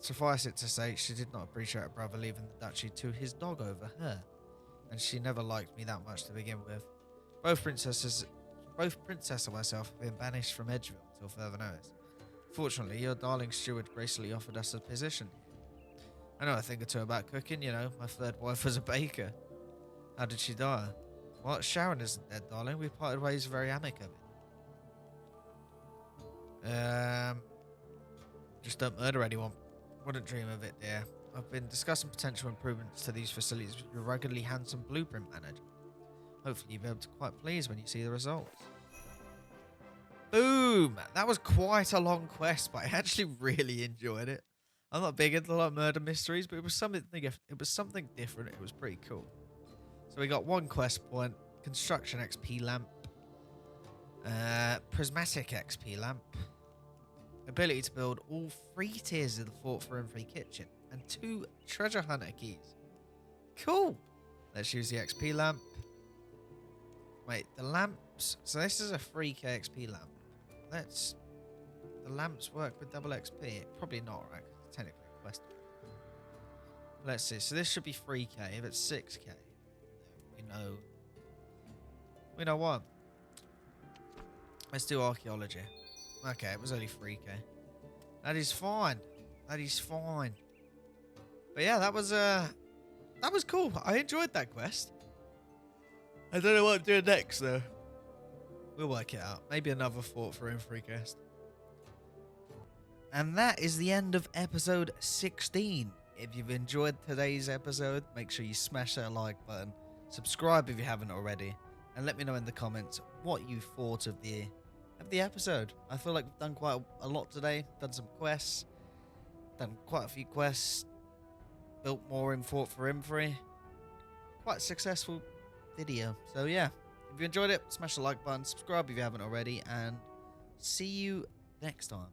Suffice it to say, she did not appreciate her brother leaving the duchy to his dog over her, and she never liked me that much to begin with. Both Princess and myself have been banished from Edgeville until further notice. Fortunately, your darling steward gracefully offered us a position. I know a thing or two about cooking, you know, my third wife was a baker. How did she die? Well, Sharon isn't dead, darling. We parted ways very amicably. Just don't murder anyone. Wouldn't dream of it, dear. I've been discussing potential improvements to these facilities with your ruggedly handsome blueprint manager. Hopefully you'll be able to be quite pleased when you see the results. Boom! That was quite a long quest, but I actually really enjoyed it. I'm not big into like murder mysteries, but it was something different. It was pretty cool. So we got 1 quest point, construction XP lamp, prismatic XP lamp, ability to build all 3 tiers of the Fort forinthry kitchen, and 2 treasure hunter keys. Cool. Let's use the XP lamp. Wait, the lamps. So this is a 3k XP lamp. The lamps work with double XP. Probably not, right? 'Cause it's technically a quest. Let's see. So this should be 3k. If it's 6k, we know what. Let's do archaeology. Okay, it was only 3k. That is fine. That is fine. But yeah, that was cool. I enjoyed that quest. I don't know what I'm doing next though. We'll work it out. Maybe another Fort forinthry quest. And that is the end of episode 16. If you've enjoyed today's episode, make sure you smash that like button. Subscribe if you haven't already. And let me know in the comments what you thought of the episode. I feel like we've done quite a lot today. Done some quests. Done quite a few quests. Built more in Fort forinthry. Quite a successful video. So yeah, if you enjoyed it, smash the like button. Subscribe if you haven't already. And see you next time.